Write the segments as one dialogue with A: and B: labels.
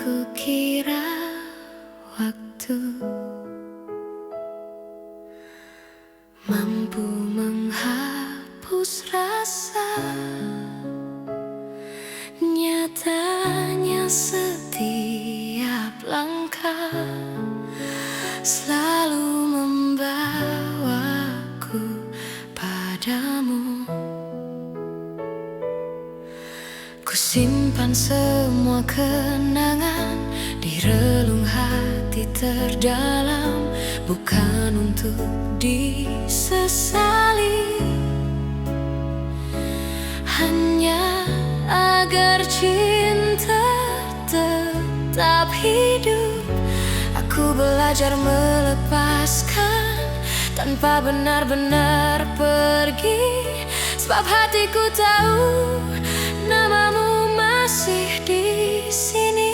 A: kukira waktu mampu menghapus rasa, nyatanya setiap langkah selalu membawaku padamu. Kusimpan semua kenangan di relung hati terdalam, bukan untuk disesali, hanya agar cinta tetap hidup. Aku belajar melepaskan tanpa benar-benar pergi, sebab hatiku tahu namamu masih di sini.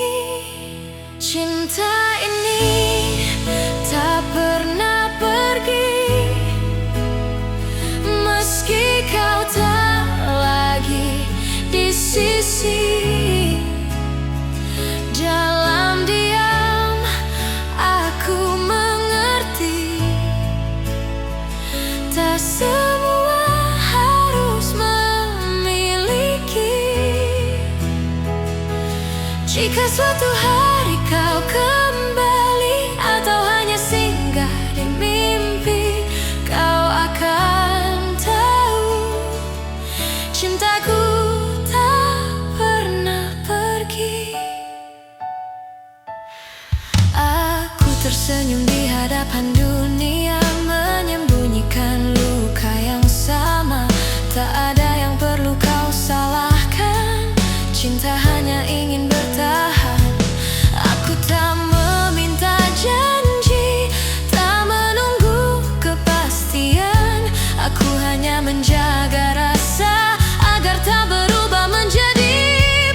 A: Cinta ini tak pernah pergi, meski kau tak lagi di sisi. Dalam diam aku mengerti, tak semua harus memiliki. Jika suatu hari kau kembali atau hanya singgah di mimpi, kau akan tahu cintaku tak pernah pergi. Aku tersenyum di hadapan dunia, menyembunyikan luka yang sama. Tak ada yang perlu kau salahkan, cinta hanya ingin bertahan. Aku tak meminta janji, tak menunggu kepastian. Aku hanya menjaga rasa agar tak berubah menjadi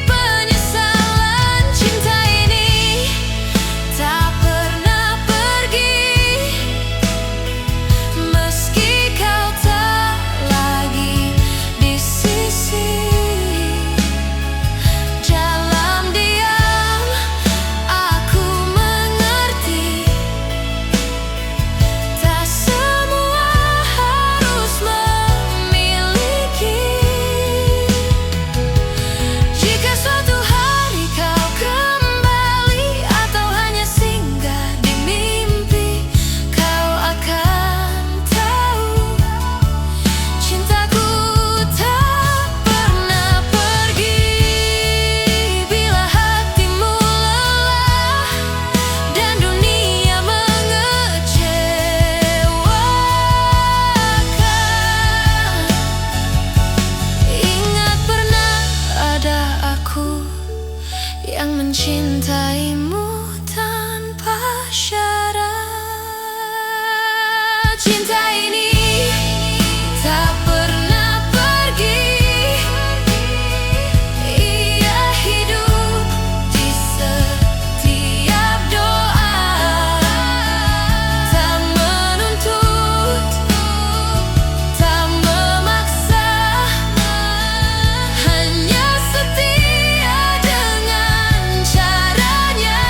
A: penyesalan. Cinta ini tak pernah pergi, meski kau tak lagi di sisi. Dalam diam aku mengerti, tak semua harus memiliki. Jika suatu hari kau kembali atau hanya singgah di mimpi, kau akan tahu cintaku tak pernah pergi. Bila hatimu lelah dan dunia mengecewakan, ingat pernah ada aku yang mencintaimu tanpa syarat. Cinta ini tak pernah pergi, ia hidup di setiap doa. Tak menuntut, tak memaksa, hanya setia dengan caranya.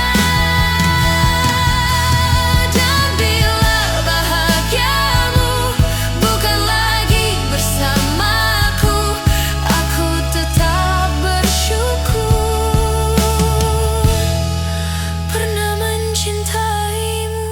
A: Dan bila bahagiamu bukan lagi bersamaku, aku tetap bersyukur pernah mencintaimu.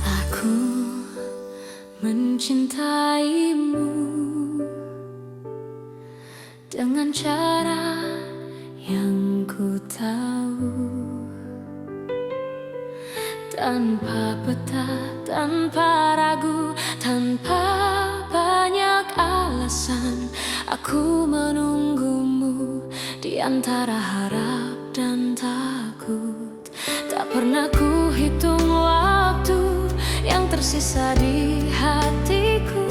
A: Aku mencintaimu dengan cara yang ku tahu, tanpa peta, tanpa ragu, tanpa banyak alasan. Aku menunggumu di antara harap dan takut. Tak pernah ku hitung waktu tersisa di hatiku.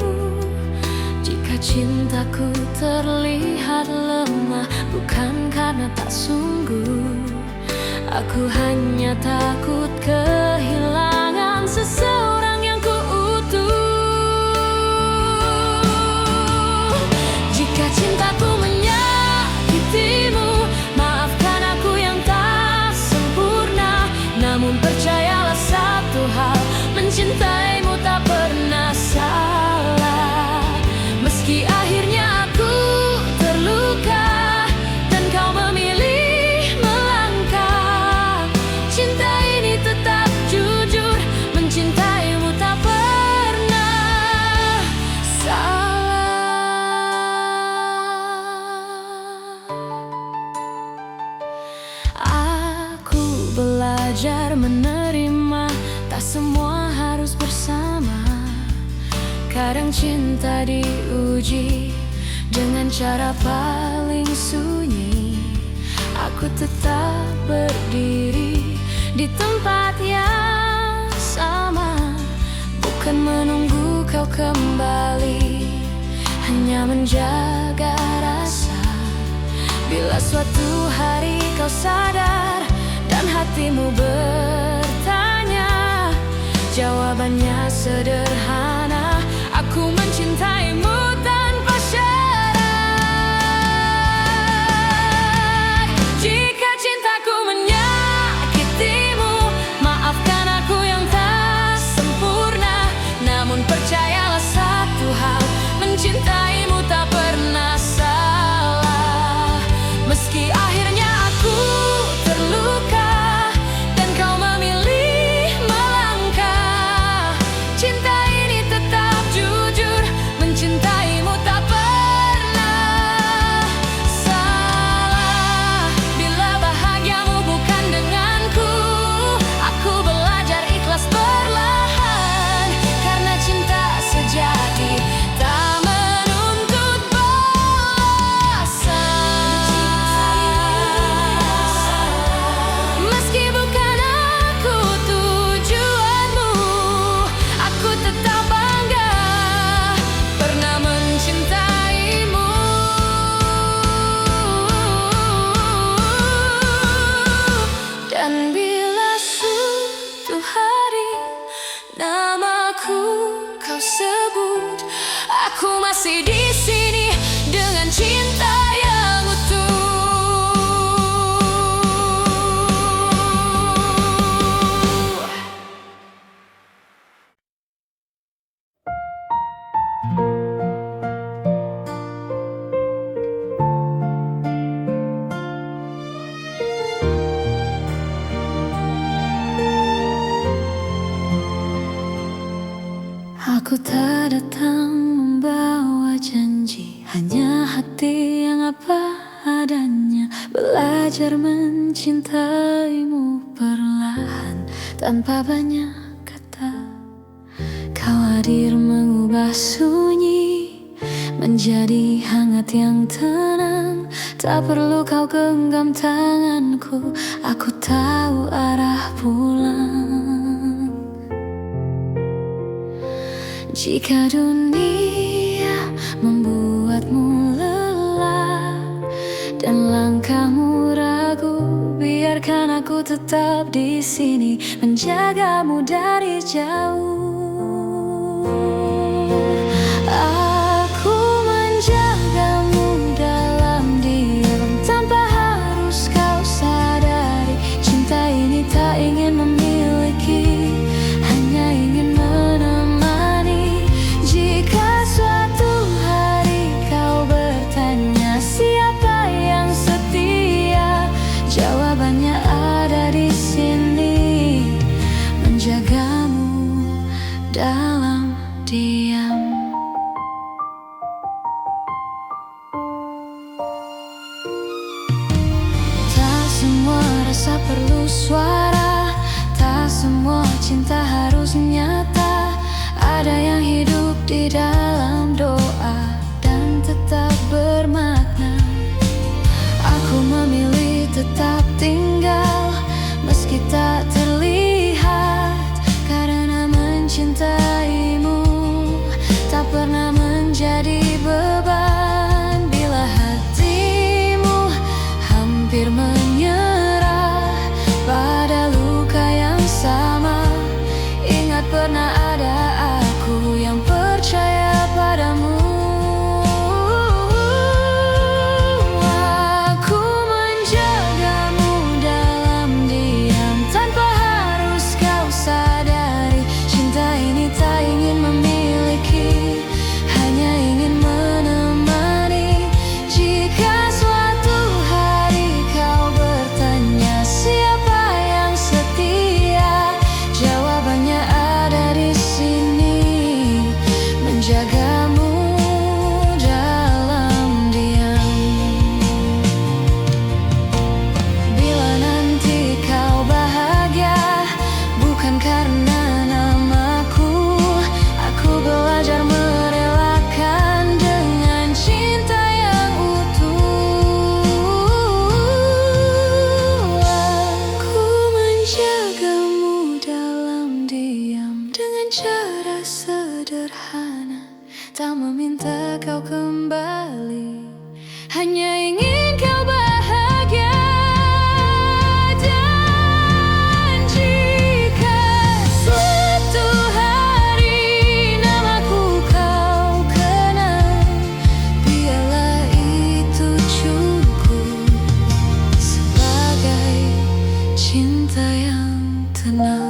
A: Jika cintaku terlihat lemah, bukan karena tak sungguh. Aku hanya takut kehilangan seseorang yang kuutuh. Jika cintaku menyakitimu, maafkan aku yang tak sempurna. Namun percayalah satu hal, mencintaimu tak pernah salah. Meski akhirnya aku terluka dan kau memilih melangkah, cinta ini tetap jujur, mencintaimu tak pernah salah. Aku belajar menerima, tak semua harus bersama. Kadang cinta diuji dengan cara paling sunyi. Aku tetap berdiri di tempat yang sama, bukan menunggu kau kembali, hanya menjaga rasa. Bila suatu hari kau sadar dan hatimu bertanya, jawabannya sederhana: aku mencintaimu tanpa syarat. Jika cintaku menyakitimu, maafkan aku yang tak sempurna. Namun percayalah satu hal, mencintaimu tak pernah salah. Meski akhirnya aku terluka dan kau memilih melangkah, cinta ini tetap jujur, mencintaimu tak pernah salah. Bila bahagiamu bukan denganku, aku belajar ikhlas perlahan. Karena cinta sejati tak menuntut balasan. Meski bukan aku tujuanmu, aku tetap bangga pernah mencintaimu. Dan bila suatu hari namaku kau sebut, aku masih di sini dengan cinta yang utuh. Aku tak datang membawa janji, hanya hati yang apa adanya. Belajar mencintaimu perlahan, tanpa banyak kata. Kau hadir mengubah sunyi menjadi hangat yang tenang. Tak perlu kau genggam tanganku, aku tahu arah pulang. Jika dunia membuatmu lelah dan langkahmu ragu, biarkan aku tetap di sini menjagamu dari jauh. Aku menjagamu dalam diam, tanpa harus kau sadari. Cinta ini tak ingin memiliki, hanya ingin menemani. Jika suatu hari kau bertanya siapa yang setia, jawabannya ada di sini, menjagamu dalam diam. Tak semua rasa perlu suara, tak semua cinta harus nyata. Ada yang hidup di dalam doa dan tetap bermakna. Aku memilih tetap tinggal meski tak terlihat, karena mencintai cara sederhana, tak meminta kau kembali, hanya ingin kau bahagia. Dan jika suatu hari namaku kau kenal, biarlah itu cukup sebagai cinta yang tenang.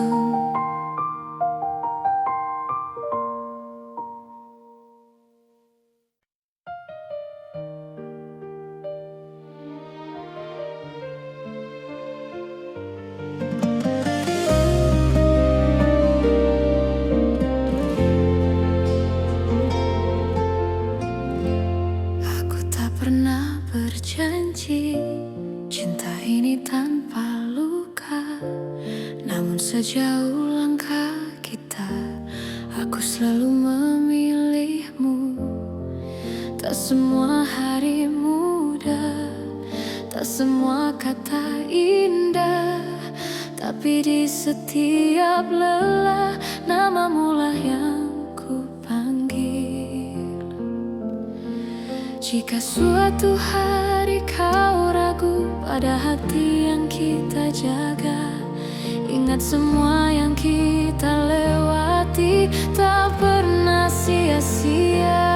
A: Pernah berjanji cinta ini tanpa luka, namun sejauh langkah kita, aku selalu memilihmu. Tak semua hari mudah, tak semua kata indah, tapi di setiap lelah namamu lah yang ku panggil. Jika suatu hari kau ragu pada hati yang kita jaga, ingat semua yang kita lewati tak pernah sia-sia.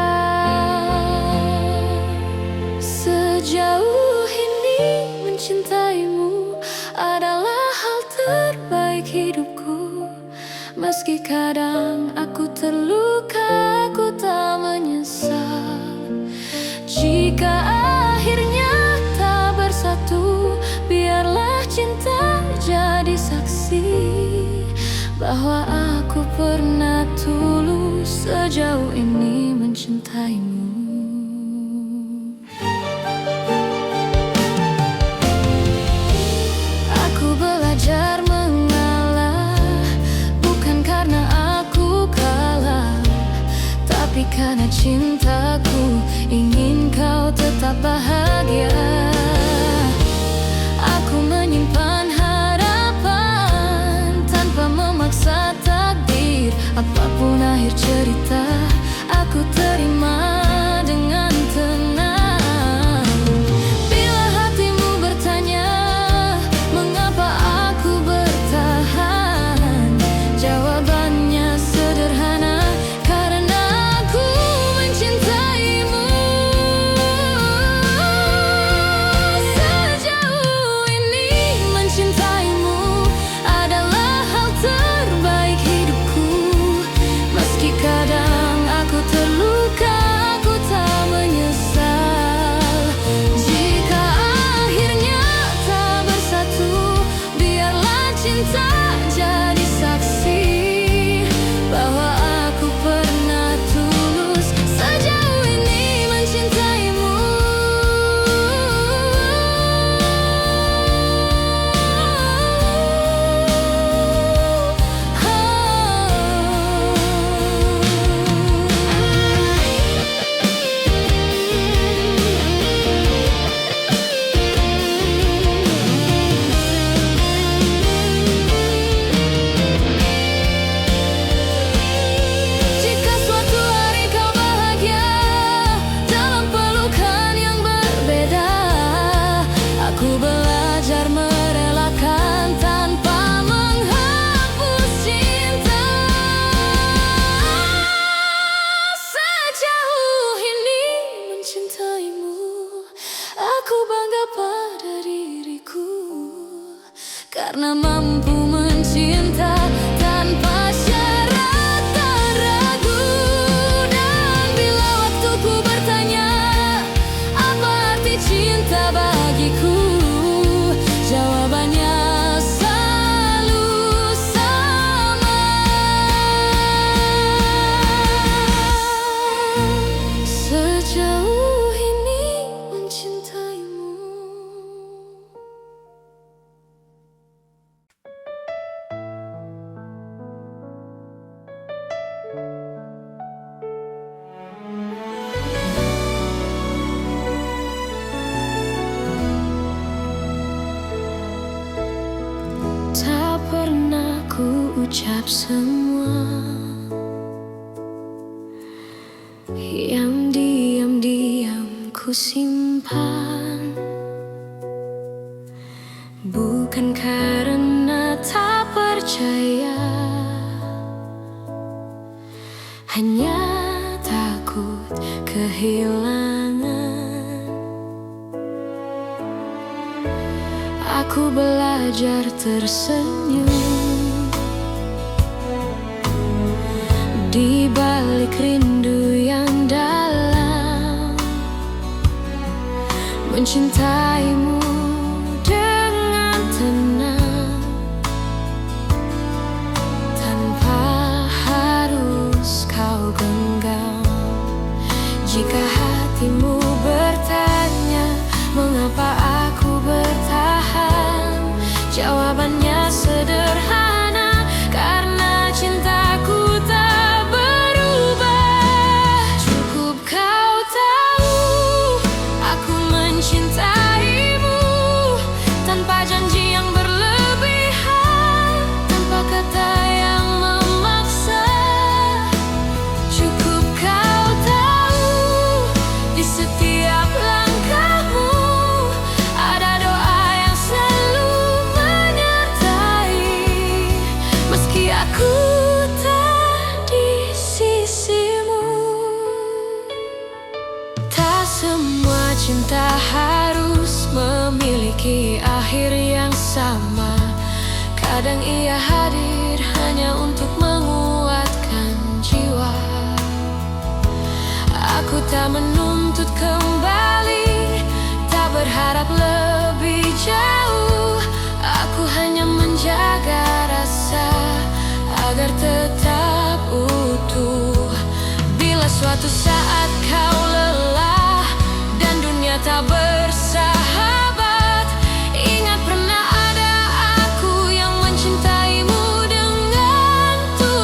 A: Sejauh ini mencintaimu adalah hal terbaik hidupku. Meski kadang aku terluka, aku tak menyesal. Jika akhirnya tak bersatu, biarlah cinta jadi saksi bahwa aku pernah tulus sejauh ini mencintaimu. Aku belajar mengalah, bukan karena aku kalah, tapi karena cintaku ingin kau tetap bahagia. Aku menyimpan harapan tanpa memaksa takdir. Apapun akhir cerita, aku terima dengan tenang. Bila hatimu bertanya mengapa aku bertahan, jawabannya sederhana, karena aku mencintaimu. Sejauh ini mencintaimu adalah hal terbaik hidupku. Meski kadang aku terluka, aku tak menyesal. Jika akhirnya tak bersatu, biarlah cinta jadi saksi bahwa aku pernah tulus sejauh ini mencintaimu. Jika suatu hari kau bahagia dalam pelukan yang berbeda, aku belajar merelakan tanpa menghapus cinta. Sejauh ini mencintaimu, aku bangga pada diriku, karena mampu mencinta tanpa syarat dan ragu. Dan bila waktuku bertanya apa arti cinta bagiku, jawabannya selalu sama. Sejauh ini mencintaimu. Tak pernah ku ucap semua ku simpan, bukan karena tak percaya, hanya takut kehilangan. Aku belajar tersenyum di balik rindu yang dalam, mencintaimu dengan tenang, tanpa harus kau genggam. Jika hatimu bertanya mengapa aku bertahan, jawabannya sederhana, karena cintaku tak berubah. Cukup kau tahu aku mencintaimu, tanpa janji yang berlebihan, tanpa kata yang memaksa. Cukup kau tahu di setiap langkahmu ada doa yang selalu menyertai, meski aku tak di sisimu. Tak semua cinta harus memiliki akhir yang sama. Kadang ia hadir hanya untuk menguatkan jiwa. Aku tak menuntut kembali, tak berharap lebih jauh. Aku hanya menjaga rasa agar tetap utuh. Bila suatu saat kau lelah dan dunia tak bersahabat, ingat pernah ada aku yang mencintaimu dengan tulus.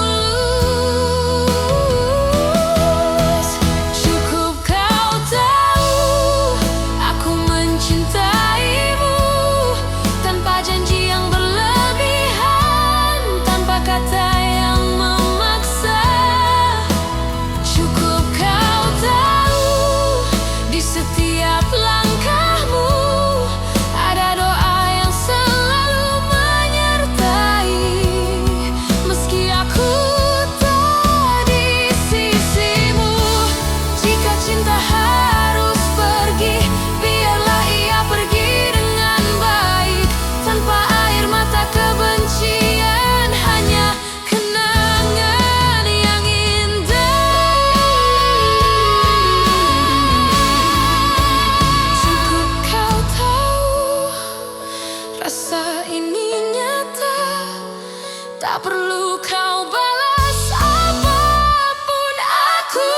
A: Cukup kau tahu aku mencintaimu, tanpa janji yang berlebihan, tanpa kata yang memaksa. Cukup kau tahu di setiap langkahmu ada doa yang selalu menyertai, meski aku tak di sisimu. Jika cinta harus pergi, biarlah ia pergi dengan baik, tanpa air mata kebencian, hanya kenangan yang indah. Cukup kau tahu rasa ini nyata, tak perlu kau balas apapun. Aku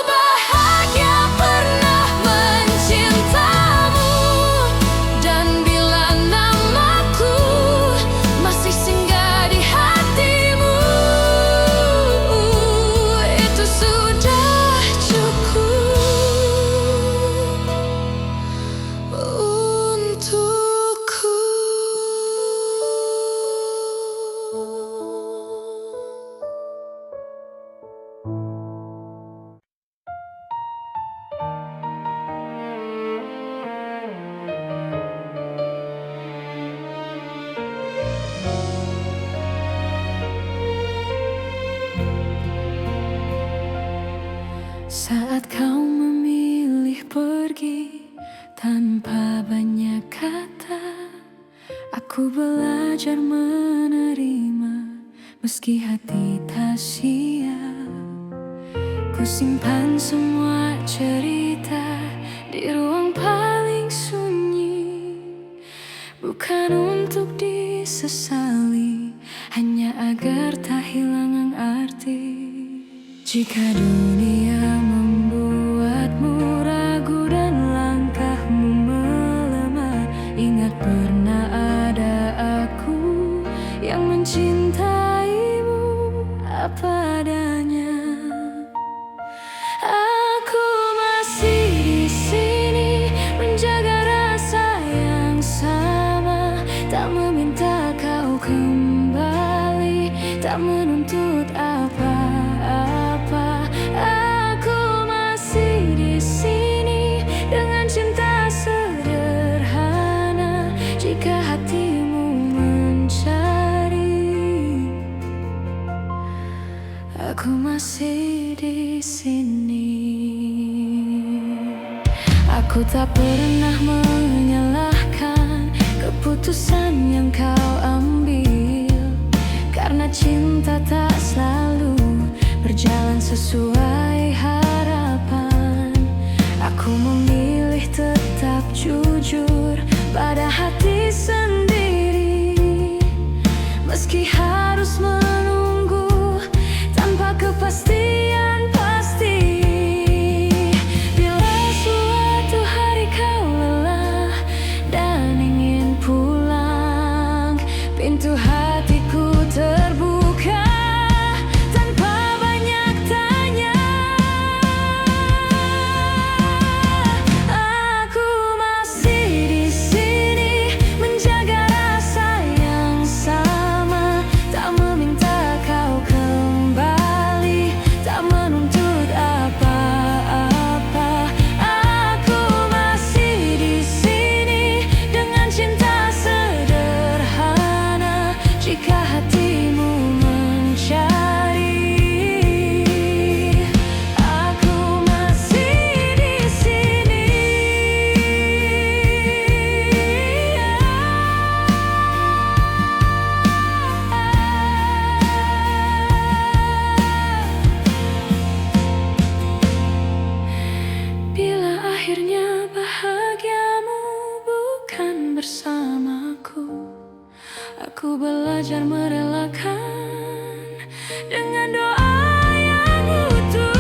A: bahagia pernah mencintamu, dan bila namaku masih singgah di hatimu, itu sudah cukup untukku. Saat kau memilih pergi tanpa banyak kata, aku belajar menerima meski hati tak siap. Ku simpan semua cerita di ruang paling sunyi, bukan untuk disesali, hanya agar tak hilang arti. Jika dunia membuatmu ragu dan langkahmu melemah, ingat pernah ada aku yang mencintaimu apa adanya. Aku masih di sini menjaga rasa yang sama, tak meminta kau kembali, tak menuntut apa-apa. Aku masih di sini dengan aku masih di sini. Aku tak pernah menyalahkan keputusan yang kau ambil, karena cinta tak selalu berjalan sesuai harapan. Aku memilih tetap jujur pada hati sendiri, meski harus menunggu tanpa kepastian pasti. Bila suatu hari kau lelah dan ingin pulang, pintu hatiku terbuka tanpa banyak tanya. Aku masih di sini menjaga rasa yang sama, tak meminta kau kembali, tak menuntut apa-apa. Aku masih di sini dengan cinta sederhana, jika hatimu mencari. Aku masih di sini. Bila akhirnya bahagiamu bukan bersamaku, aku belajar merelakan dengan doa yang utuh.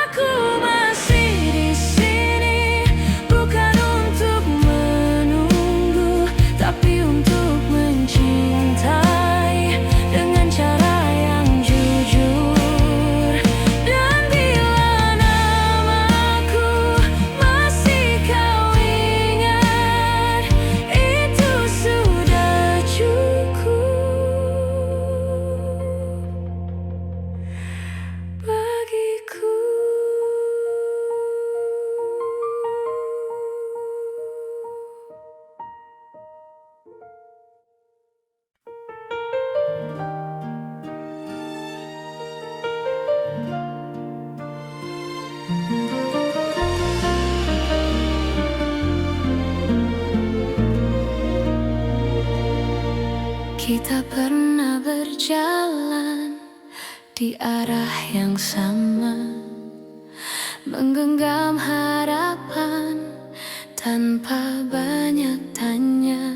A: Aku masih di sini bukan untuk menunggu, tapi untuk mencintai dengan cara yang jujur. Dan bila namaku masih kau ingat, itu sudah cukup bagiku. Kita pernah berjalan di arah yang sama, menggenggam harapan tanpa banyak tanya.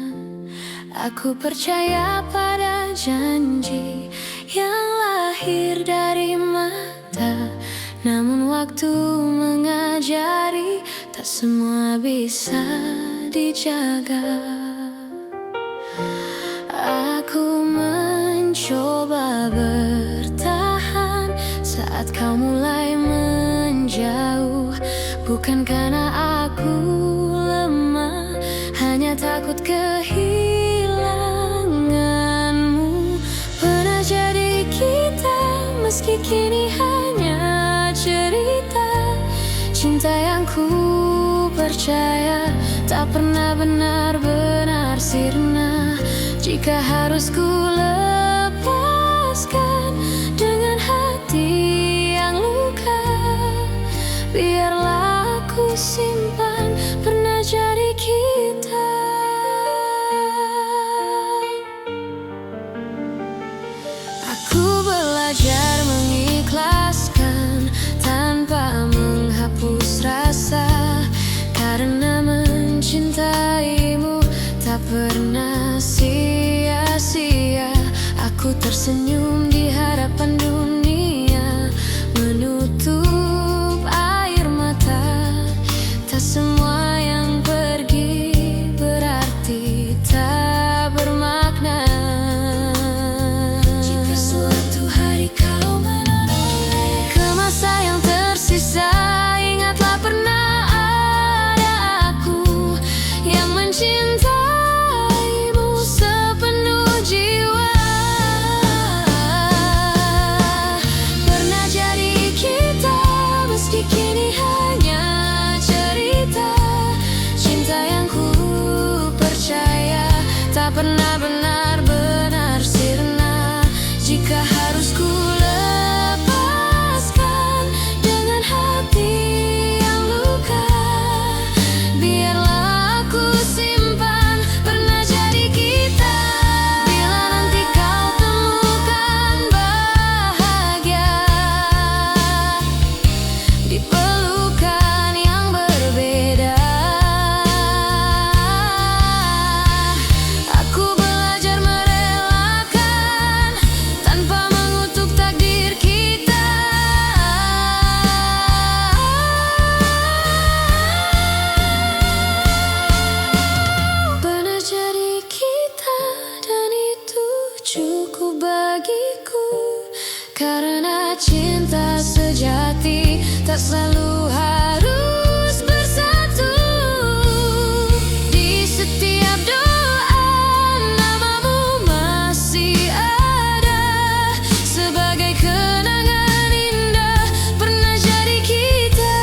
A: Aku percaya pada janji yang lahir dari mata, namun waktu mengajari tak semua bisa dijaga. Aku mencoba bertahan saat kau mulai menjauh, bukan karena aku lemah, hanya takut kehilanganmu. Pernah jadi kita, meski kini hanya cerita. Cinta yang ku percaya tak pernah benar-benar sirna. Jika harus ku lepaskan dengan hati yang luka, biarlah aku simpan pernah jadi kita. Aku belajar mengikhlaskan tanpa menghapus rasa, karena mencintaimu tak pernah sia-sia. Aku tersenyum di hadapan dunia, menutup air mata. Tak semua yang pergi berarti tak bermakna. Jika suatu hari kau menoleh ke masa yang tersisa, ingatlah pernah ada aku yang mencintai sepenuh jiwa. tak selalu harus bersatu. Di setiap doa namamu masih ada, sebagai kenangan indah pernah jadi kita.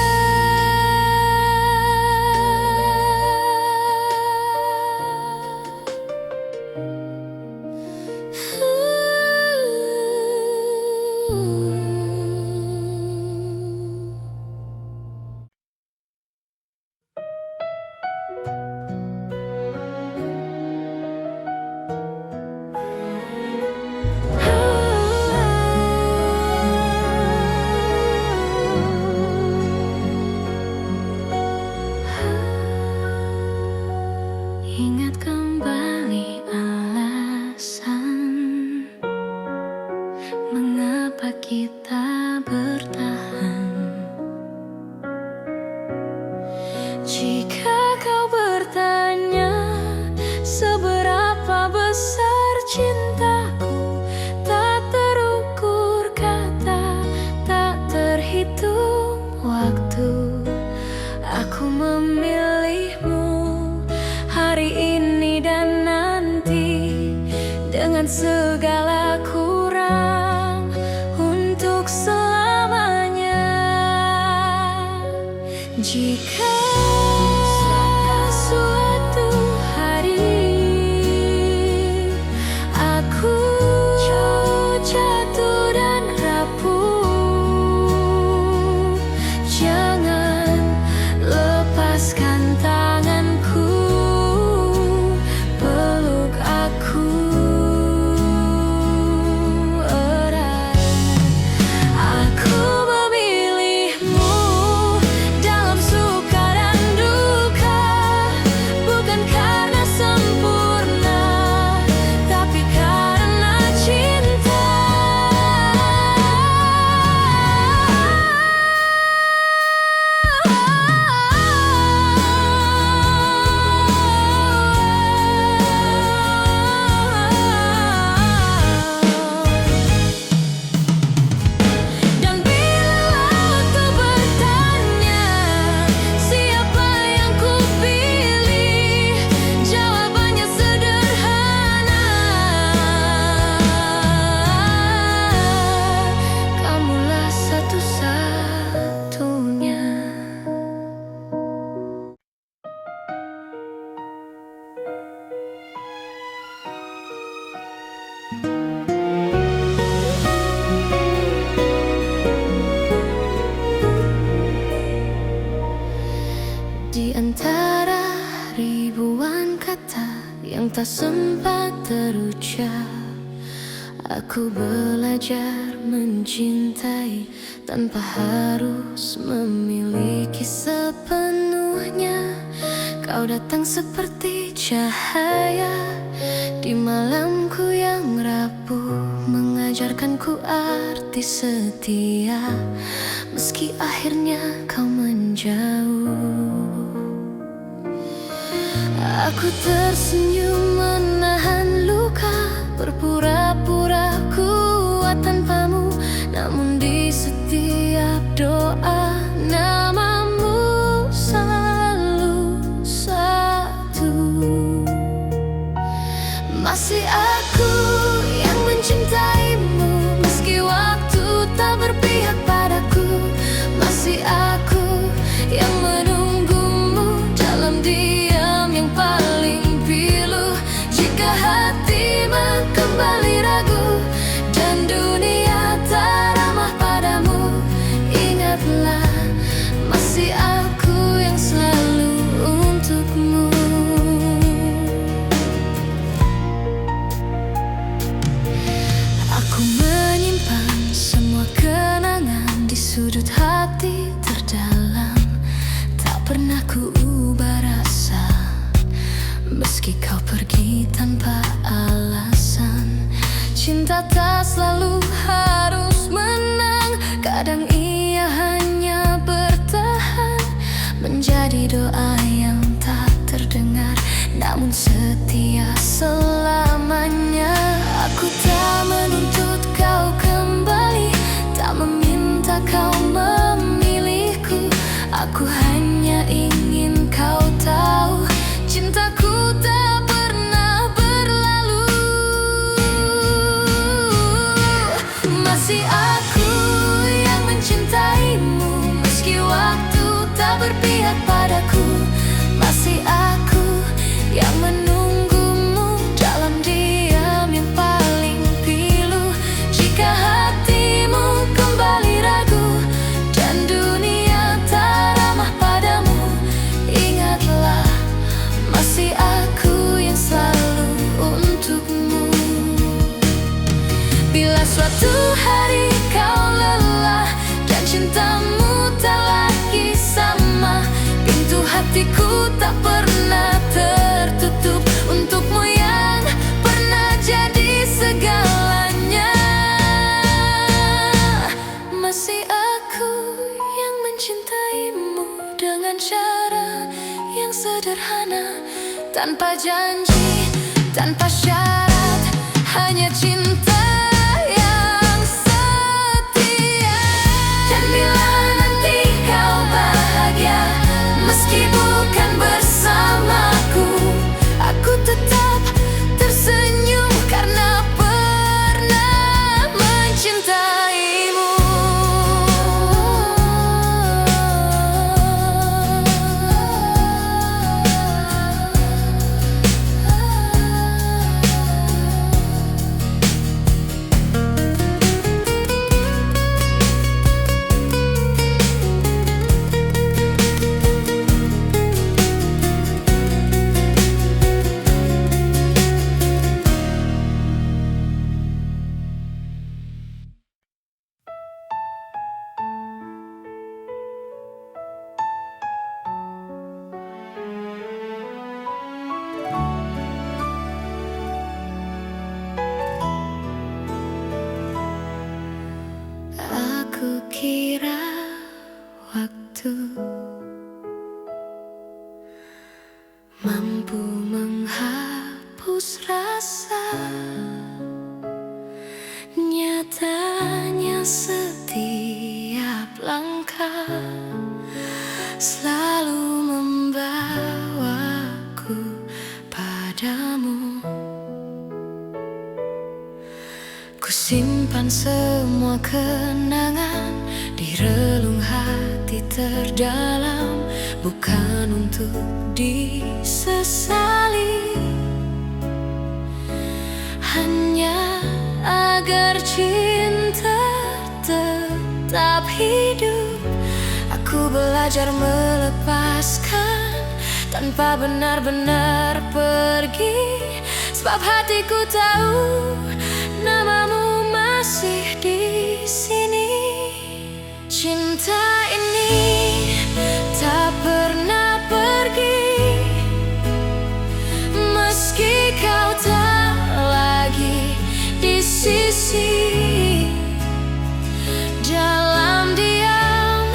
A: Ingat kembali alasan mengapa kita bertahan. Jika kau bertanya seberapa besar cintaku, tak terukur kata, tak terhitung waktu. Aku memilihmu hari ini dan nanti, dengan segala kurang, untuk selamanya. Jika suatu hari aku jatuh dan rapuh, jangan lepaskan tanganku, peluk aku erat. Aku memilihmu dalam suka dan duka, bukan karena sempurna, tapi karena cinta. Dan bila waktu bertanya siapa yang kupilih, jawabannya sederhana, kamulah satu-satunya. Di antara ribuan kata yang tak sempat terucap, aku belajar mencintai tanpa harus memiliki sepenuhnya. Kau datang seperti cahaya di malamku yang rapuh, mengajarkanku arti setia, meski akhirnya kau menjauh. Aku tersenyum menahan luka, berpura-pura kuat tanpamu, namun di setiap doa namamu selalu satu. Masih aku yang mencintaimu, meski waktu tak berpihak padaku. Masih aku yang menunggumu dalam diam yang paling pilu. Jika hati kembali ragu dan dunia tak ramah padamu, ingatlah masih aku yang selalu untukmu. Aku menyimpan semua kenangan di sudut hati terdalam, tak pernah ku ubah rasa, meski kau pergi tanpa alasan. Cinta tak selalu harus menang, kadang ia hanya bertahan, menjadi doa yang tak terdengar, namun setia selamanya. Aku tak menuntut kau kembali, tak meminta kau memilih tanpa janji, tanpa syarat, hanya cinta yang setia. Dan bila nanti kau bahagia, meski bukan bersamaku, aku tetap tersenyum karena pernah mencintaimu. Aku kira waktu mampu menghapus rasa, nyatanya setiap langkah selalu membawaku padamu. Ku simpan semua kenangan di relung hati terdalam, bukan untuk disesali, hanya agar cinta tetap hidup. Aku belajar melepaskan tanpa benar-benar pergi, sebab hatiku tahu namamu masih di sini. Cinta ini tak pernah pergi, meski kau tak lagi di sisi. Dalam diam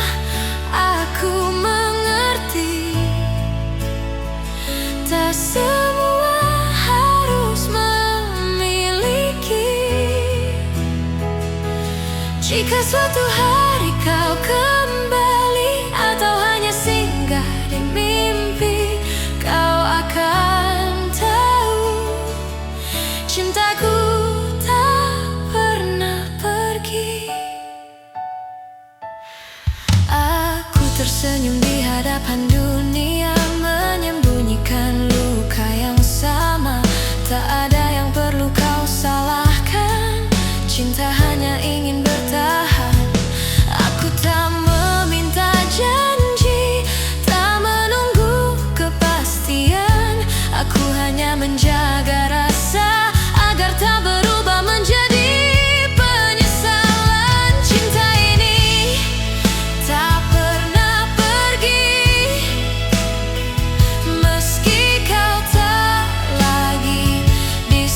A: aku mengerti, tak semua harus memiliki. Jika suatu hari kau kembali atau hanya singgah di mimpi, kau akan tahu cintaku tak pernah pergi. Aku tersenyum di hadapan dunia, menyembunyikan luka yang sama. Tak ada yang perlu kau salahkan, cinta hanya ingin bertahan. Aku tak meminta janji, tak menunggu kepastian. Aku hanya menjaga rasa agar tak berubah menjadi penyesalan. Cinta ini tak pernah pergi, meski kau tak lagi di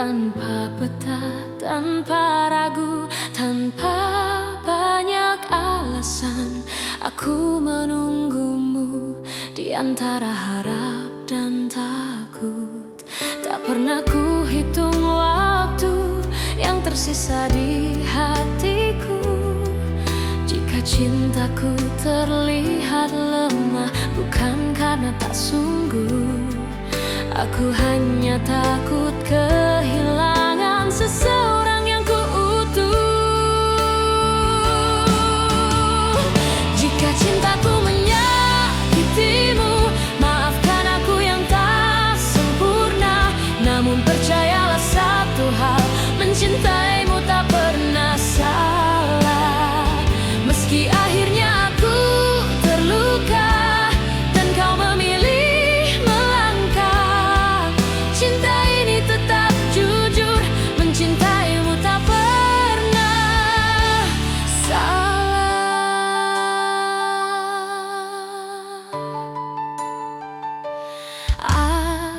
A: tanpa peta, tanpa ragu, tanpa banyak alasan. Aku menunggumu di antara harap dan takut. Tak pernah ku hitung waktu yang tersisa di hatiku. Jika cintaku terlihat lemah, bukan karena tak sungguh. Aku hanya takut kehilangan seseorang yang ku utuh. Jika cintaku menyakitimu, maafkan aku yang tak sempurna. Namun percayalah satu hal, mencintaimu tak pernah salah. Meski akhirnya aku terluka dan kau memilih melangkah, cinta ini tetap jujur, mencintaimu tak pernah salah.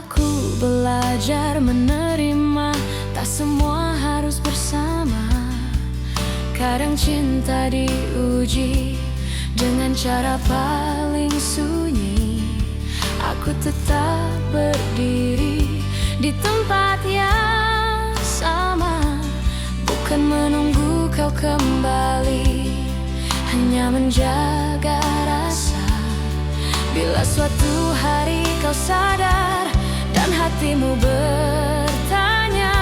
A: Aku belajar menerima, tak semua harus bersama. Kadang cinta diuji dengan cara paling sunyi. Aku tetap berdiri di tempat yang sama, bukan menunggu kau kembali, hanya menjaga rasa. Bila suatu hari kau sadar dan hatimu bertanya,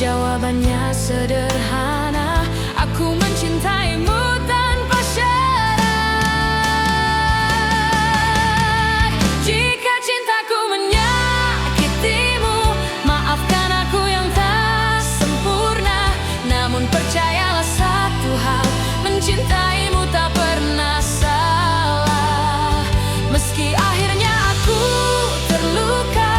A: jawabannya sederhana: aku mencintaimu tanpa syarat. Jika cintaku menyakitimu, maafkan aku yang tak sempurna. Namun percayalah satu hal, mencintaimu tak pernah salah. Meski akhirnya aku terluka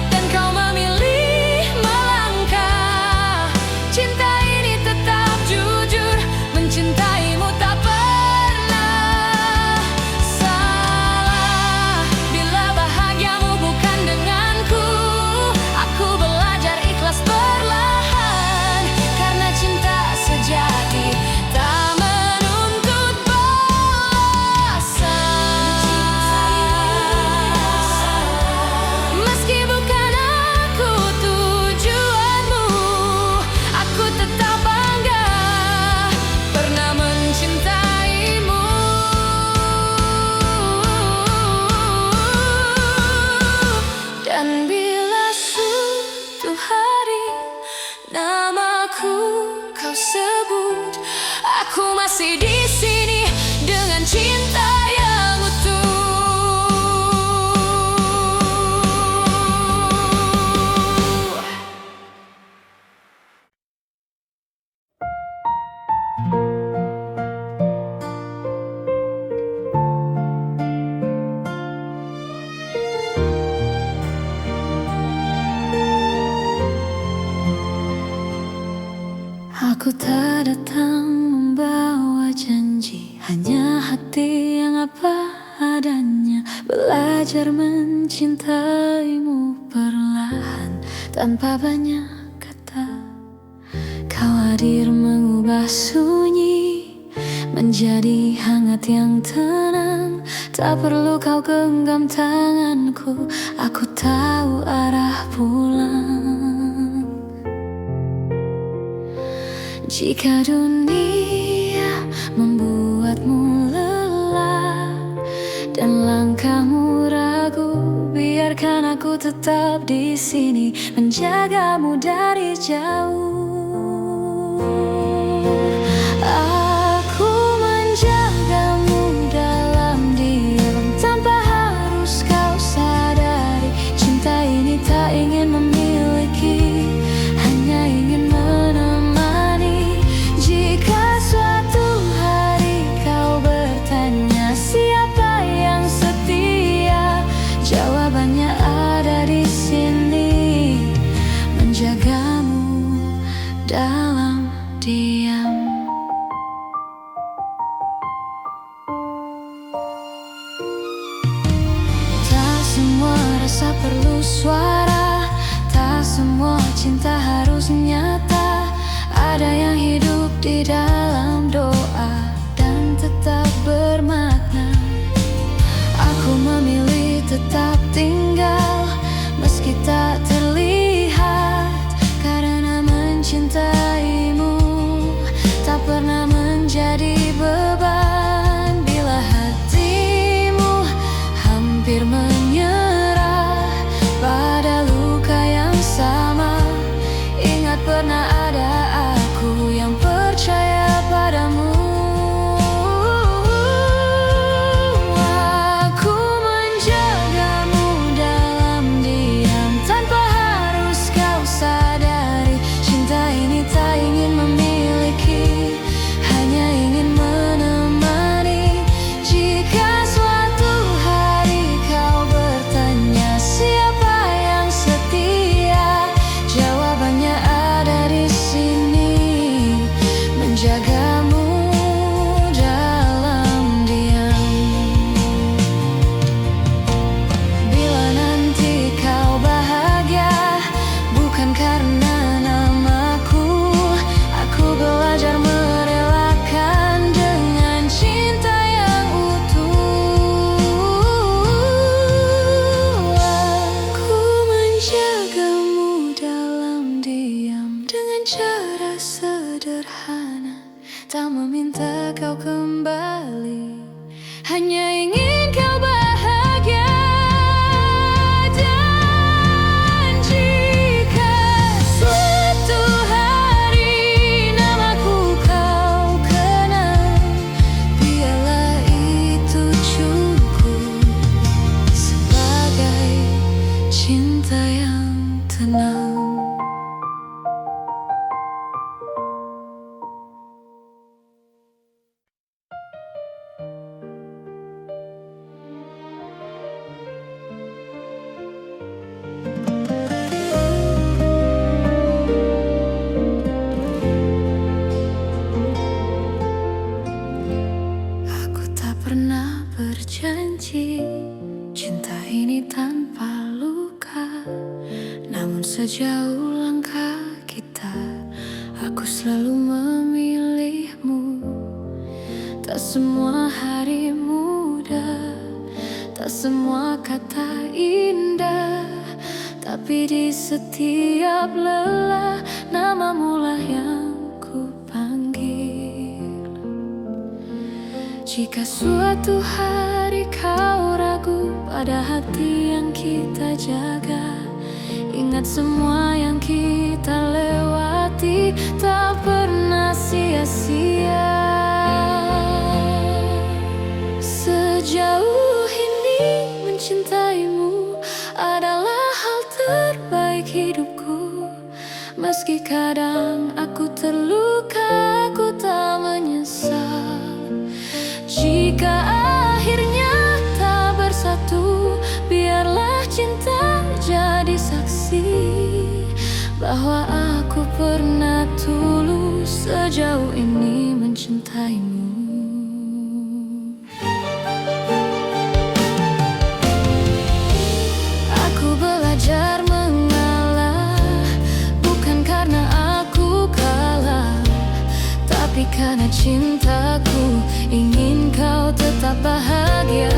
A: dan kau memilih melangkah, cinta ini tetap jujur, mencintaimu tak pernah salah. Bila bahagiamu bukan denganku, aku belajar ikhlas perlahan. Karena cinta sejati tak menuntut balasan. Meski bukan aku tujuanmu, aku tetap bangga pernah mencintaimu. Dan bila suatu hari namaku kau sebut, aku masih di sini dengan cinta yang utuh. Aku tak datang membawa janji, hanya hati yang apa adanya. Belajar mencintaimu perlahan, tanpa banyak kata. Kau hadir mengubah sunyi menjadi hangat yang tenang. Tak perlu kau genggam tanganku, aku tahu arah pulang. Jika dunia membuatmu lelah dan langkahmu ragu, biarkan aku tetap di sini menjagamu dari jauh. Aku menjagamu dalam diam, tanpa harus kau sadari. Cinta ini tak ingin memiliki, hanya ingin menemani. Jika suatu hari kau bertanya siapa yang setia, jawabannya ada di sini, menjagamu dalam diam. Tak semua rasa perlu suara, tak semua semua cinta harus nyata. Ada yang hidup di dalam doa dan tetap bermakna. Aku memilih tetap tinggal meski tak terlihat, karena mencintaimu tak pernah menjadi beban. Bila hatimu hampir menyerah pada luka yang sama, ingat pernah ada aku yang percaya padamu. Aku menjagamu dalam diam tanpa harus kau sadari. Cinta ini tak ingin memiliki, hanya ingin menemani. Jika suatu hari kau bertanya siapa yang setia, jawabannya ada di sini, menjagamu dalam diam. Bila nanti kau bahagia bukan karena namaku, aku belajar merelakan dengan cinta yang utuh. Aku menjagamu dalam diam dengan cara sederhana, tak meminta kau kembali, hanya ingin kau bahagia. Dan jika suatu hari namaku kau kenal, biarlah itu cukup sebagai cinta yang tenang. Aku tak pernah berjanji cinta ini tanpa luka, namun sejauh langkah kita, aku selalu memilihmu. Tak semua hari mudah, tak semua kata indah, tapi di setiap lelah namamu lah yang ku panggil. Jika suatu hari kau ragu pada hati yang kita jaga, ingat semua yang kita lewati tak pernah sia-sia. Sejauh ini mencintaimu adalah hal terbaik hidupku. Meski kadang aku terluka, aku tak menyesal. Jika akhirnya tak bersatu, biarlah cinta jadi saksi bahwa aku pernah tulus sejauh ini mencintaimu. Aku belajar mengalah bukan karena aku kalah, tapi karena cintaku ingin kau tetap bahagia.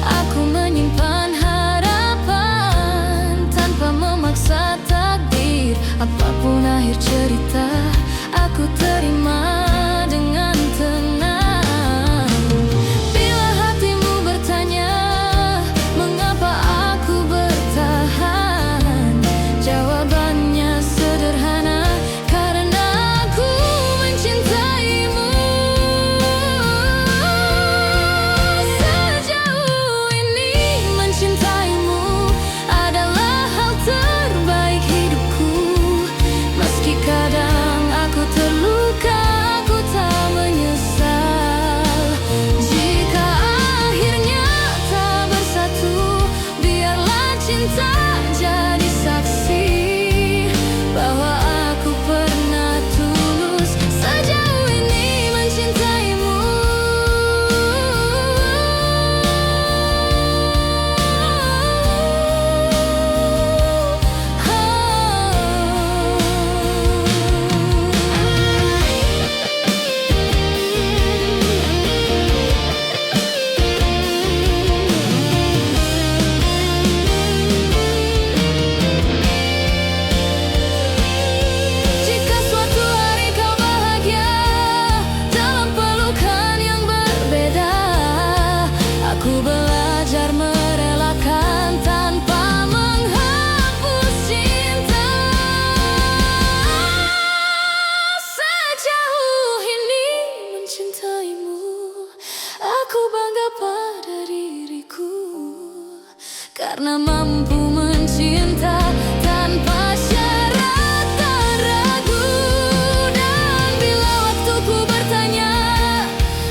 A: Aku menyimpan harapan tanpa memaksa takdir. Apapun akhir cerita, aku terima dengan tenang. Bila hatimu bertanya mengapa aku bertahan, jawabannya sederhana, karena aku mencintaimu. karena mampu mencinta tanpa syarat dan ragu. Dan bila waktuku bertanya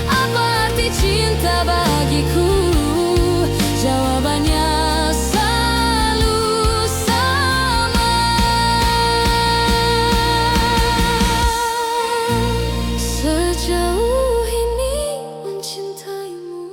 A: apa arti cinta bagiku, jawabannya selalu sama. Sejauh ini mencintaimu.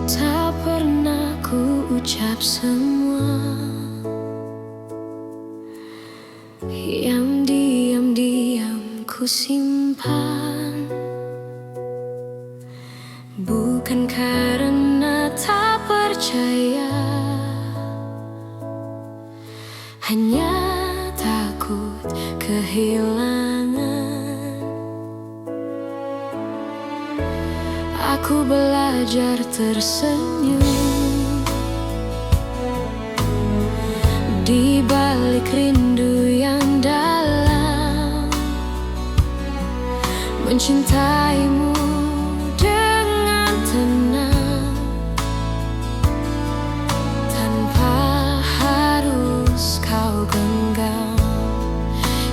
A: Tak pernah ku ucap semua yang diam-diam ku simpan, bukan karena tak percaya, hanya takut kehilangan. Aku belajar tersenyum di balik rindu yang dalam, mencintaimu dengan tenang tanpa harus kau genggam.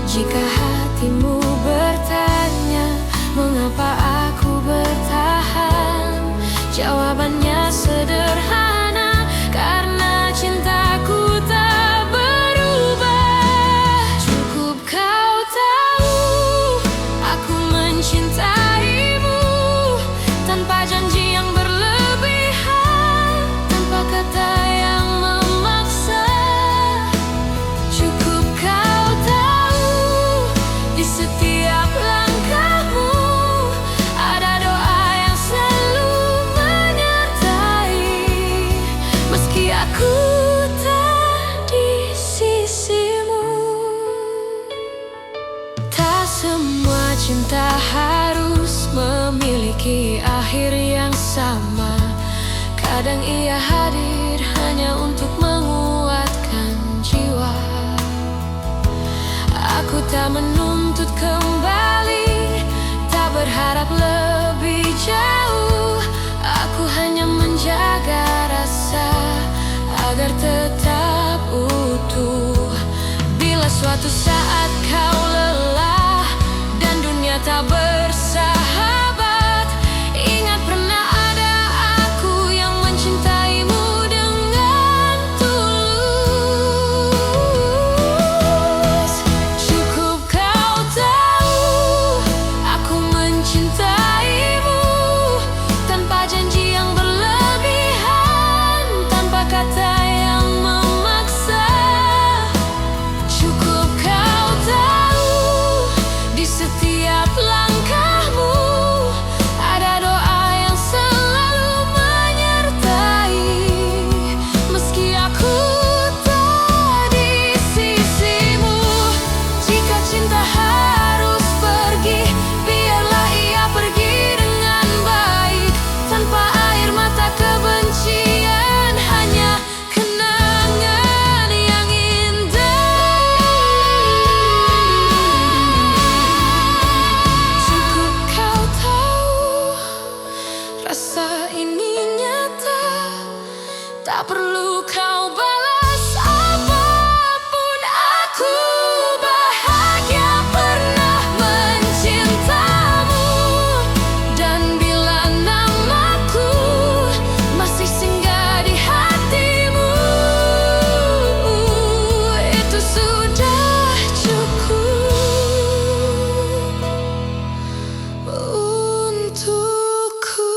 A: Jika hatimu bertanya mengapa aku bertahan, jawabannya sederhana, karena cintaku tak berubah. Cukup kau tahu aku mencintaimu tanpa janji yang berlebihan, tanpa kata yang memaksa. Cukup kau tahu di setiap langkahmu ada doa yang selalu menyertai, meski aku tak di sisimu. Tak semua cinta harus memiliki akhir yang sama. Kadang ia hadir hanya untuk menguatkan jiwa. Aku tak menuntut kembali, tak berharap lebih jauh. Aku hanya menjaga rasa agar tetap utuh. Bila suatu saat kau lelah dan dunia tak bersahabat, ingat pernah ada aku yang mencintaimu dengan tulus. Cukup kau tahu aku mencintaimu tanpa janji yang berlebihan, tanpa kata yang memaksa. Cukup kau tahu di setiap langkahmu ada doa yang selalu menyertai, meski aku tak di sisimu. Jika cinta harus pergi, biarlah ia pergi dengan baik, tanpa air mata kebencian, hanya kenangan yang indah. Cukup kau tahu rasa ini nyata, tak perlu kau balas apapun. Aku bahagia pernah mencintamu, dan bila namaku masih singgah di hatimu, itu sudah cukup untukku.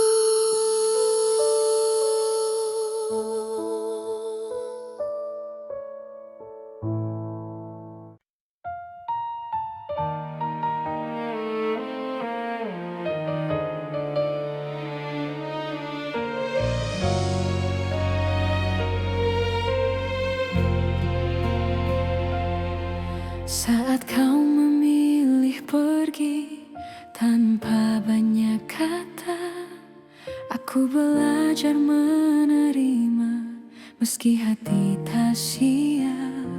A: Saat kau memilih pergi tanpa banyak kata, aku Aku belajar menerima meski hati tak siap.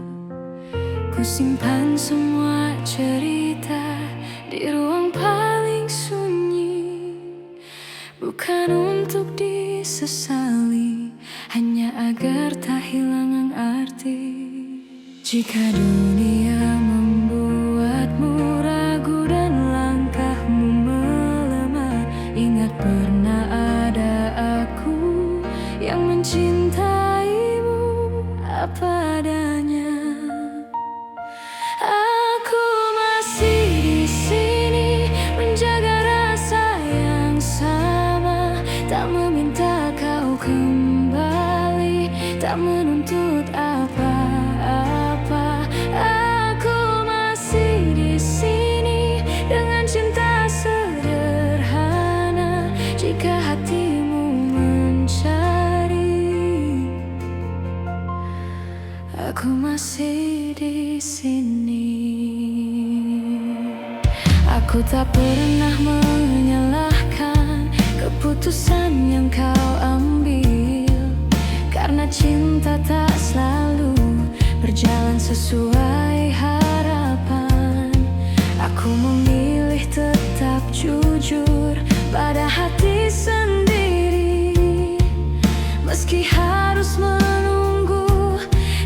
A: Ku simpan semua cerita di ruang paling sunyi, bukan untuk disesali, hanya agar tak hilang arti. Jika dunia membuatmu ragu dan langkahmu melemah, ingat pernah ada aku yang mencintaimu apa adanya. Aku masih di sini menjaga rasa yang sama, tak meminta kau kembali, tak menuntut apa-apa. Aku masih di sini dengan cinta sederhana. Jika hatimu mencari, aku masih di sini. Aku tak pernah menyalahkan keputusan yang kau ambil, karena cinta tak selalu berjalan sesuai harapan. Aku memilih tetap jujur pada hati sendiri, meski harus menunggu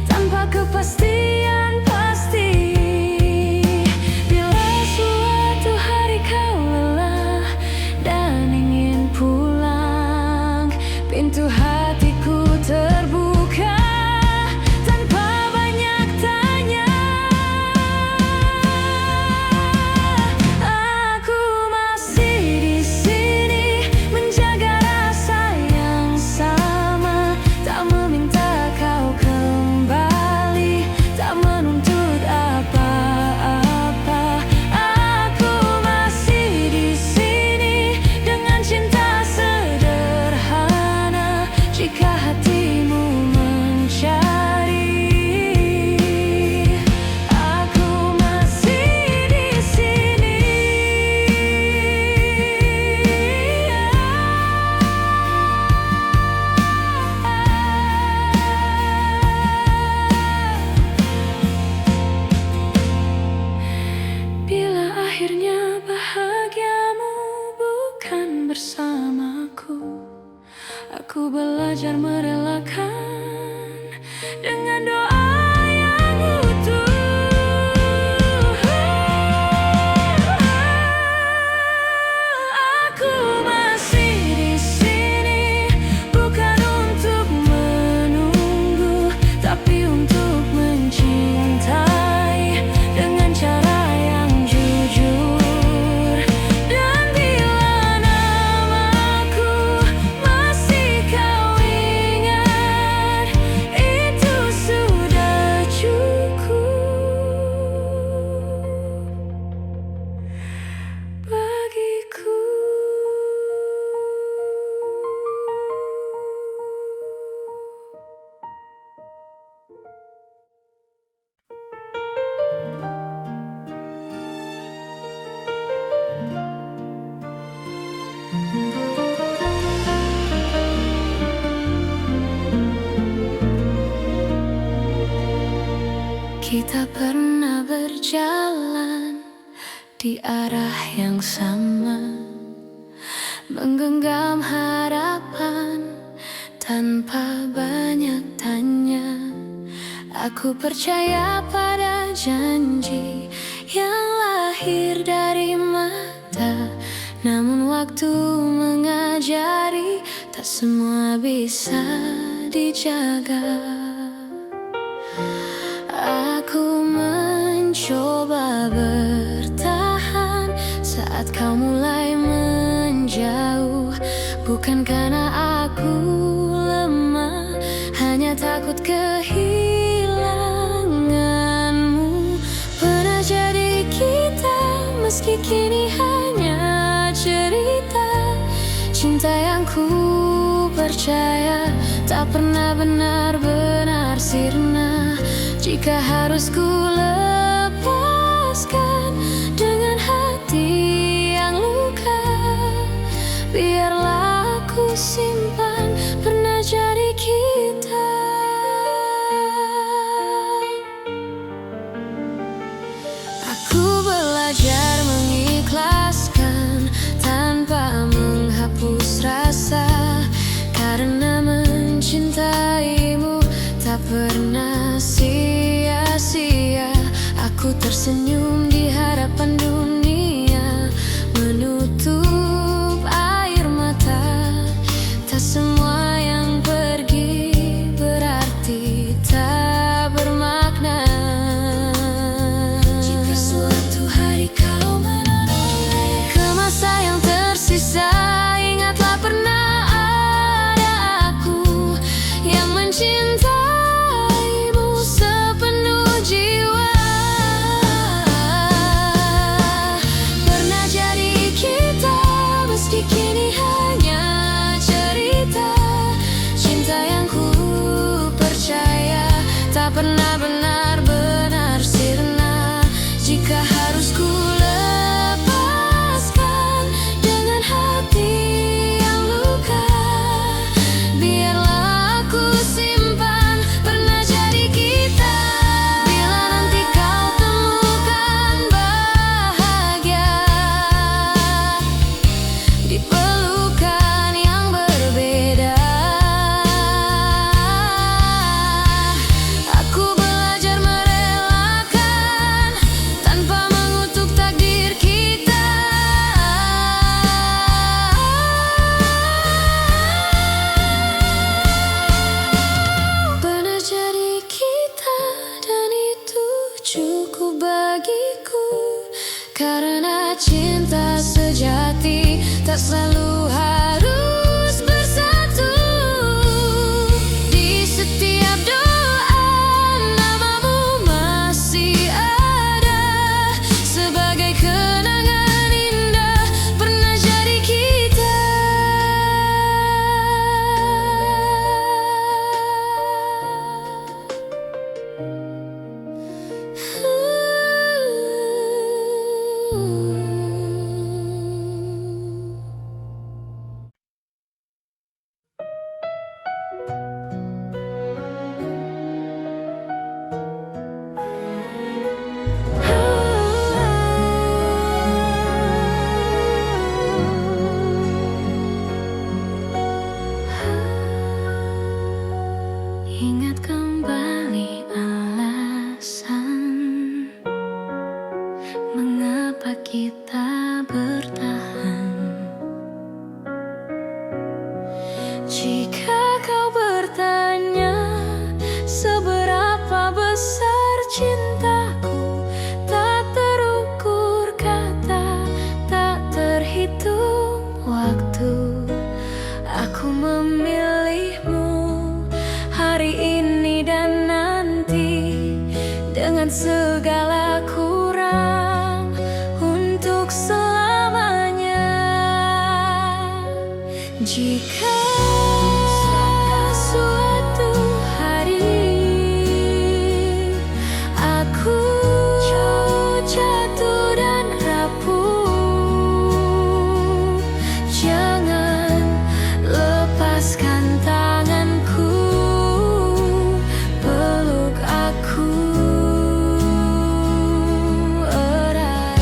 A: tanpa kepastian pasti. Bila suatu hari kau lelah dan ingin pulang, pintu hatiku terbuka tanpa banyak tanya. Aku masih di sini menjaga rasa yang sama, tak meminta kau kembali, tak menuntut apa-apa. Aku masih di sini dengan cinta sederhana. Jika hatimu mencari, aku masih di sini. Bila akhirnya bahagiamu bukan bersamaku, aku belajar merelakan dengan doa yang utuh. Aku masih di sini bukan untuk menunggu, tapi untuk mencintai dengan cara yang jujur. Dan bila namaku masih kau ingat, itu sudah cukup bagiku. Kita pernah berjalan di arah yang sama, menggenggam harapan tanpa banyak tanya. Aku percaya pada janji yang lahir dari mata, namun waktu mengajari tak semua bisa dijaga. Aku mencoba bertahan saat kau mulai menjauh, bukan karena aku lemah, hanya takut kehilanganmu. Pernah jadi kita, meski kini hanya cerita. Cinta yang ku percaya tak pernah benar-benar sirna. Jika harus ku lepaskan dengan hati yang luka, biarlah aku aku simpan pernah jadi kita. Aku belajar mengikhlaskan tanpa menghapus rasa, karena mencintaimu tak pernah sia-sia. Aku tersenyum di hadapan dunia, menutup air mata. Tak semua yang pergi berarti tak bermakna. Jika suatu hari kau menoleh ke masa yang tersisa, ingatlah pernah ada aku yang mencintaimu sepenuh jiwa. Pernah jadi kita, meski kini hanya cerita. Cinta yang ku percaya tak pernah benar-benar sirna. Jika harus ku lepaskan dengan hati yang luka, biarlah aku simpan pernah jadi kita. Bila nanti kau temukan bahagia di pelukan yang berbeda, aku belajar merelakan tanpa mengutuk takdir kita. Pernah jadi kita, dan itu cukup bagiku, karena cinta sejati tak selalu harus bersatu. Di setiap doa namamu masih ada, sebagai kenangan indah pernah jadi kita. Ingat kembali alasan mengapa kita bertahan. Jika kau bertanya seberapa besar cintaku, tak terukur kata, tak terhitung waktu. Aku memilihmu hari ini dan nanti, dengan segala kurang, untuk selamanya. Jika suatu hari aku jatuh dan rapuh, jangan lepaskan tanganku, peluk aku erat.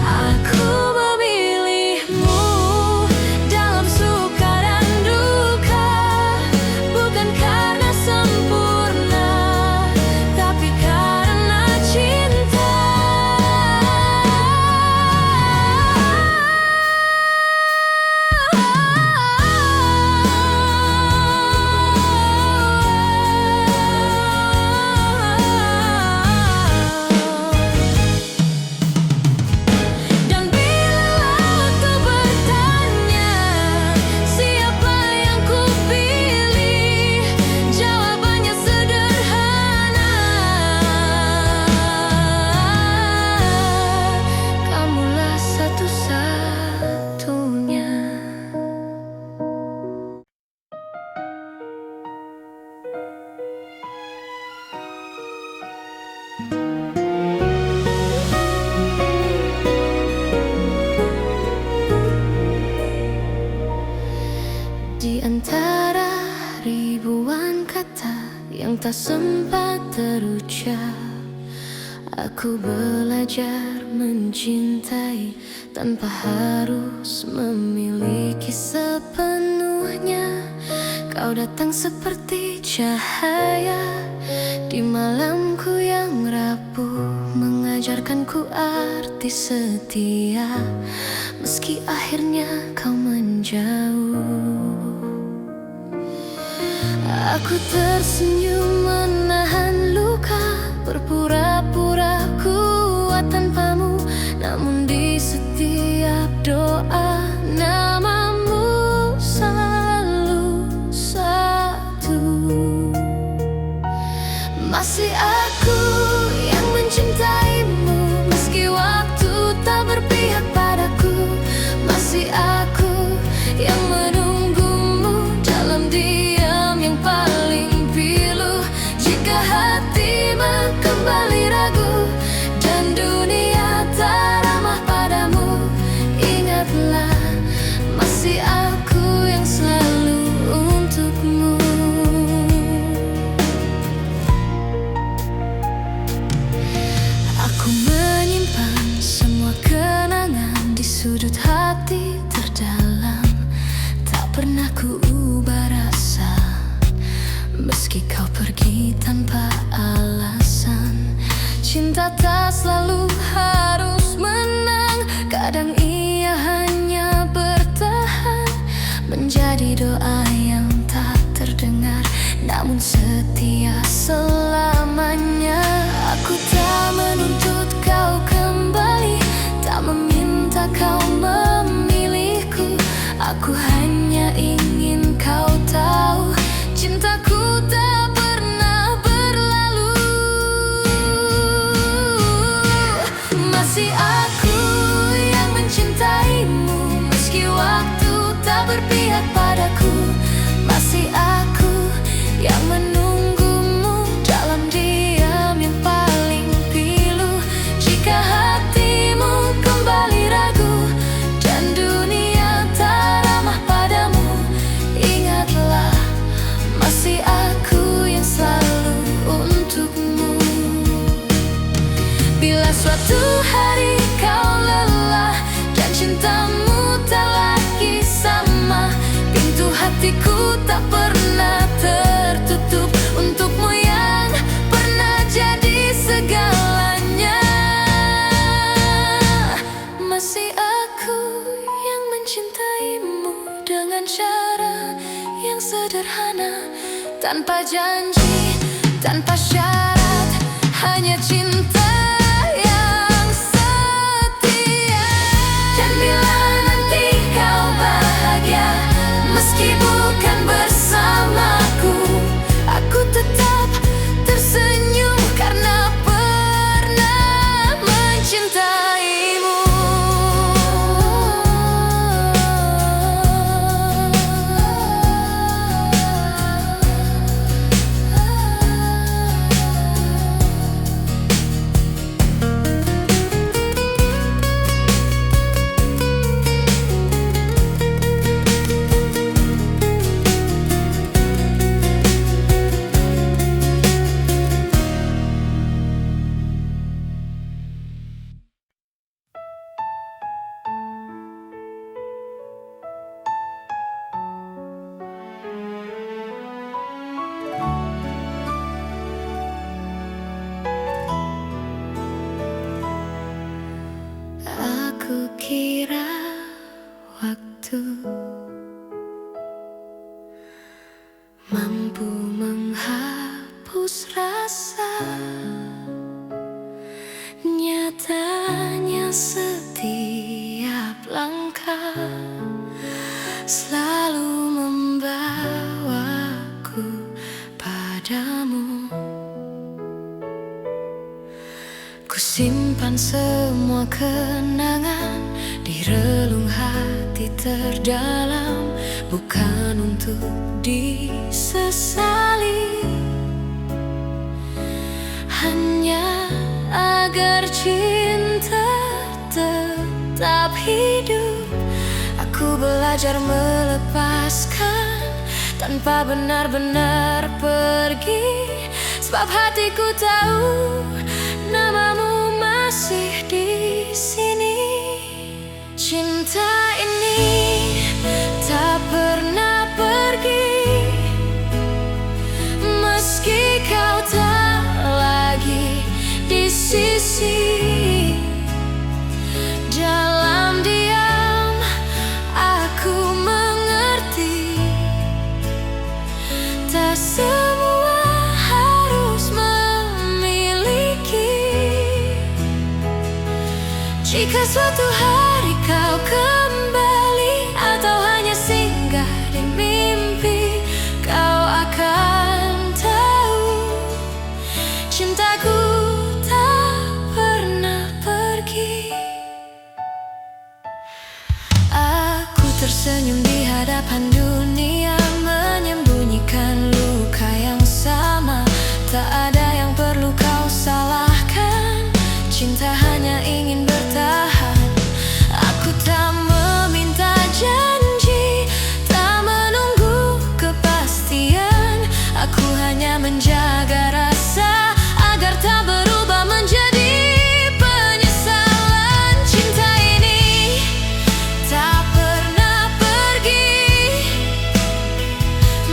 A: Aku memilihmu dalam suka Di antara ribuan kata yang tak sempat terucap, aku belajar mencintai tanpa harus memiliki sepenuhnya. Kau datang seperti cahaya di malamku yang rapuh, mengajarkanku arti setia, meski akhirnya kau menjauh. Aku tersenyum menahan luka, berpura-pura kuat tanpamu, namun di setiap doa namamu selalu satu. Masih aku yang mencintaimu, meski waktu tak berpihak padaku. Masih aku yang menunggumu dalam diam yang paling pilu. Jika hatimu kembali ragu dan dunia tak ramah padamu, ingatlah masih aku yang selalu untukmu. Aku menyimpan semua kenangan di sudut hati terdalam, tak pernah ku ubah rasa, meski kau pergi tanpa alasan. Cinta tak selalu harus menang, kadang ia hanya bertahan, menjadi doa yang tak terdengar, namun setia selamanya. Aku tak menuntut kau kembali, tak meminta kau memilihku. Aku hanya ingin kau tahu, cintaku tak pernah berlalu. Masih aku yang mencintaimu, meski waktu tak berpihak padaku. Masih aku yang menunggumu dalam diam yang paling pilu. Jika hatimu kembali ragu dan dunia tak ramah padamu, ingatlah masih aku yang selalu untukmu. Bila suatu hari kau lelah dan cintamu tak lagi sama, pintu hatiku tak pernah tertutup untukmu yang pernah jadi segalanya. Masih aku yang mencintaimu dengan cara yang sederhana, tanpa janji, tanpa syarat, hanya cinta yang setia. Dan bila nanti kau bahagia, meski bukan bersamaku, aku tetap tersenyum karena pernah mencintaimu. Aku kira waktu mampu menghapus rasa, nyatanya setiap langkah selalu membawaku padamu. Ku simpan semua kenangan di relung hati terdalam, bukan untuk disesali, hanya agar cinta tetap hidup. Aku belajar melepaskan tanpa benar-benar pergi. Sebab hatiku tahu namamu masih di sini. Cinta ini tak pernah pergi, meski kau tak lagi di sisi. Dalam diam aku mengerti, tak semua harus memiliki. Jika suatu hari kau kembali atau hanya singgah di mimpi, kau akan tahu cintaku tak pernah pergi. Aku tersenyum di hadapan dunia, menyembunyikan luka yang sama. Tak ada yang perlu kau salahkan, cinta hanya ingin bertahan. Aku tak meminta janji, tak menunggu kepastian. Aku hanya menjaga rasa agar tak berubah menjadi penyesalan. Cinta ini tak pernah pergi,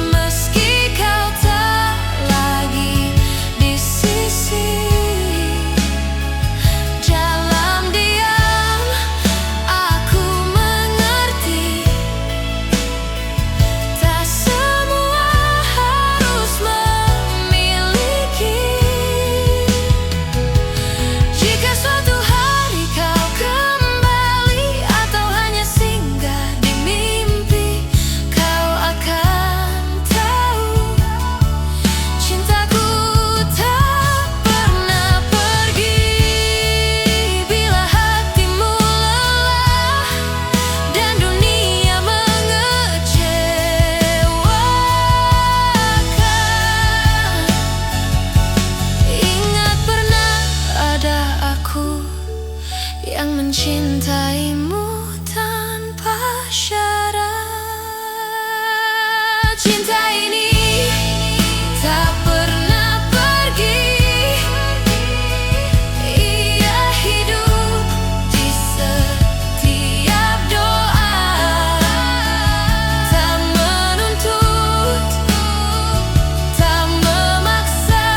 A: meski kau tak lagi di sisi. Dalam diam aku mengerti, tak semua harus memiliki. Jika suatu hari kau kembali atau hanya singgah di mimpi, kau akan tahu cintaku tak pernah pergi. Bila hatimu lelah dan dunia mengecewakan, ingat pernah ada aku yang mencintaimu tanpa syarat. Cinta ini tak pernah pergi, ia hidup di setiap doa. Tak menuntut, tak memaksa,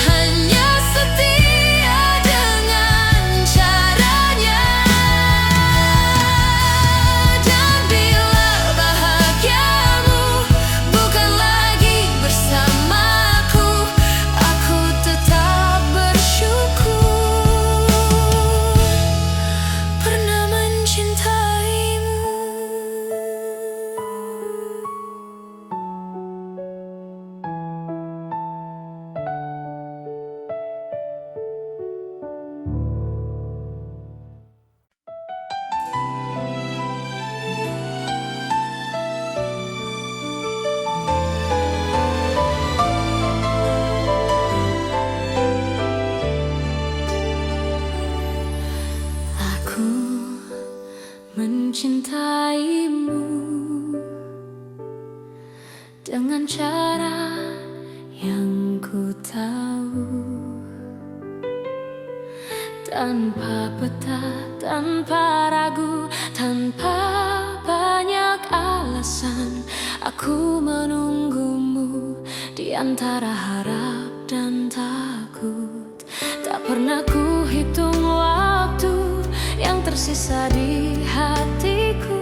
A: hanya setia dengan caranya. Dan bila bahagiamu bukan lagi bersamaku, aku tetap bersyukur pernah mencintaimu. Aku mencintaimu dengan cara yang ku tahu, tanpa peta, tanpa ragu, tanpa banyak alasan. Aku menunggumu di antara harap dan takut. Tak pernah ku hitung waktu yang tersisa di hatiku.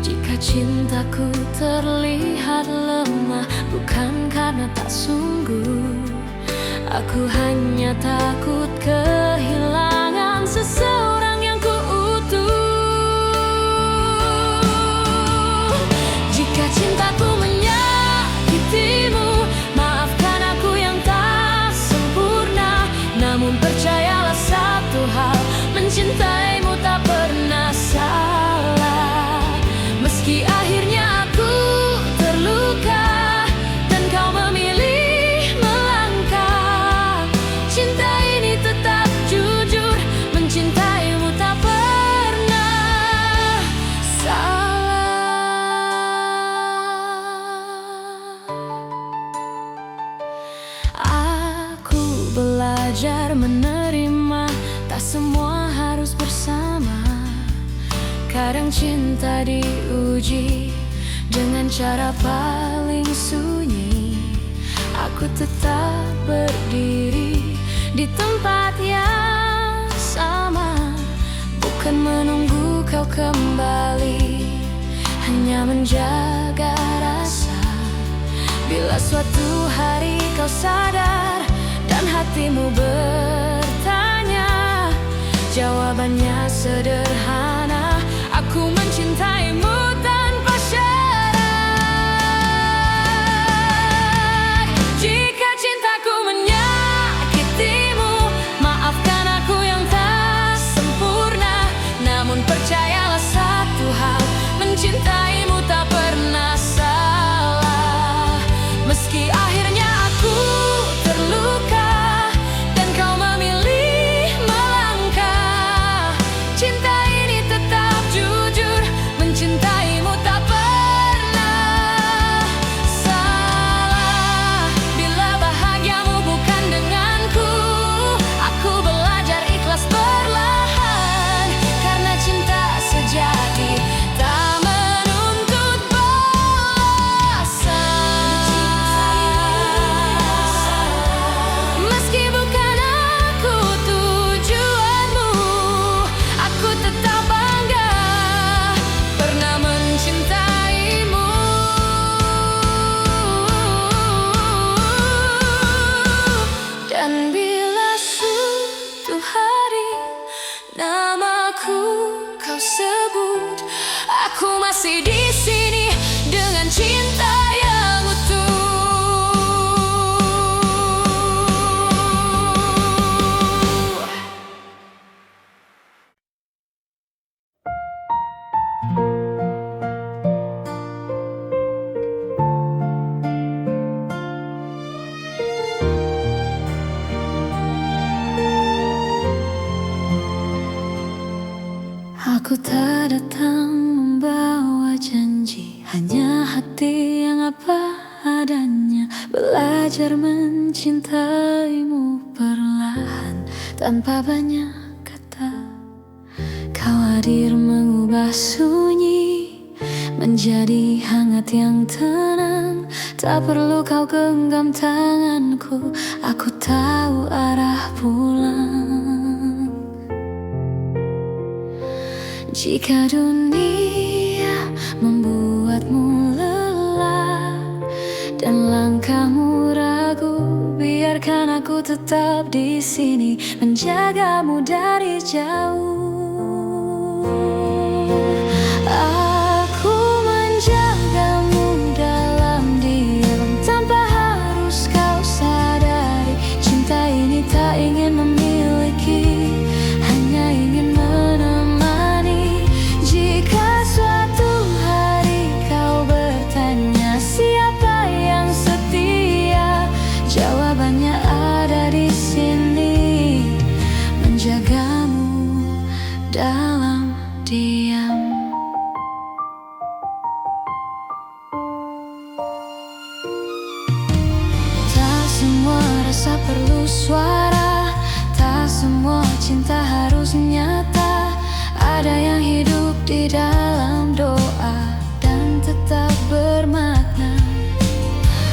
A: Jika cintaku terlihat lemah, bukan karena tak sungguh. Aku hanya takut kehilangan seseorang yang ku utuh. Jika cintaku menyakitimu, maafkan aku yang tak sempurna. Namun percayalah satu hal, mencintaimu tak pernah salah. Meski akhirnya aku terluka dan kau memilih melangkah, cinta ini tetap jujur, mencintaimu tak pernah salah. menerima tak semua harus bersama. Kadang cinta diuji dengan cara paling sunyi. Aku tetap berdiri di tempat yang sama, bukan menunggu kau kembali, hanya menjaga rasa. Bila suatu hari kau sadar dan hatimu bertanya, jawabannya sederhana: aku mencintaimu tanpa syarat. Jika cintaku menyakitimu, maafkan aku yang tak sempurna. Namun percayalah satu hal, mencintaimu tak pernah salah. Meski akhirnya aku terluka dan kau memilih melangkah, cinta ini tetap jujur, mencintaimu tak pernah salah. Bila bahagiamu bukan denganku, aku belajar ikhlas perlahan, karena cinta sejati tak menuntut balasan. Meski bukan aku tujuanmu, aku tetap bangga pernah mencintaimu. Dan bila suatu hari namaku kau sebut, aku masih di sini dengan cinta yang utuh. Aku tak datang membawa janji, hanya hati yang apa adanya. Belajar mencintaimu perlahan, tanpa banyak kata. Kau hadir mengubah sunyi menjadi hangat yang tenang. Tak perlu kau genggam tanganku, aku tahu arah pulang. Jika dunia membuatmu lelah dan langkahmu ragu, biarkan aku tetap di sini menjagamu dari jauh. Aku menjagamu dalam diam, tanpa harus kau sadari. Cinta ini tak ingin memiliki, hanya ingin menemani. Jika suatu hari kau bertanya siapa yang setia, jawabannya ada di sini, menjagamu dalam diam. Tak semua rasa perlu suara, tak semua cinta harus nyata. Ada yang hidup di dalam doa dan tetap bermakna.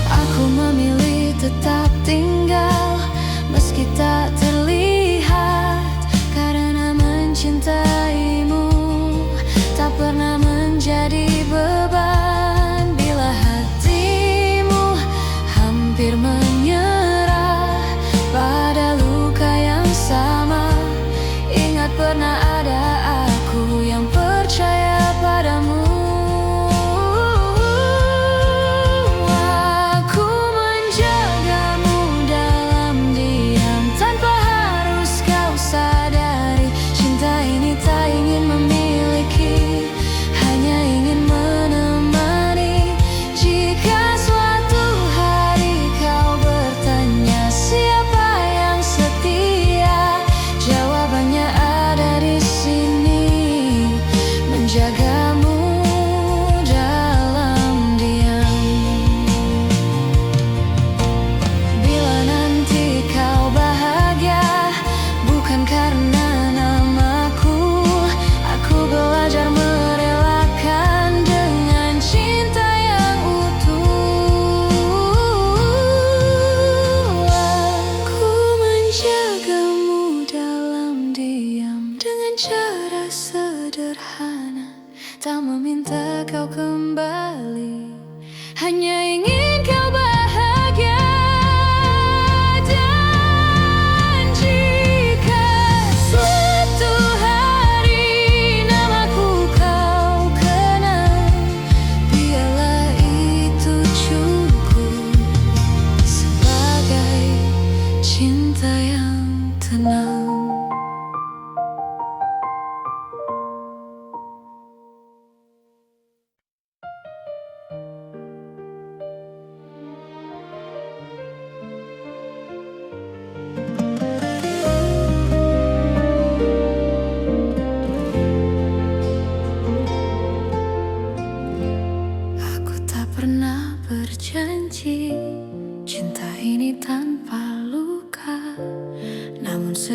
A: Aku memilih tetap tinggal meski tak terlihat, karena mencintaimu tak pernah menjadi beban. Bila hatimu hampir menyerah pada luka yang sama, ingat pernah ada aku yang percaya padamu. Aku menjagamu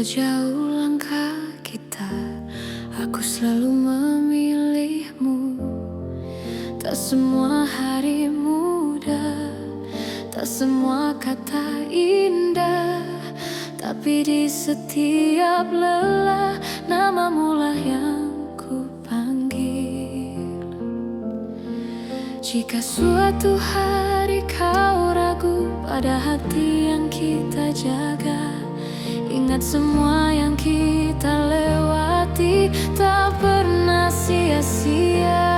A: Sejauh langkah kita, aku selalu memilihmu. Tak semua hari mudah, tak semua kata indah, tapi di setiap lelah namamulah yang ku panggil. Jika suatu hari kau ragu pada hati yang kita jaga, ingat semua yang kita lewati tak pernah sia-sia.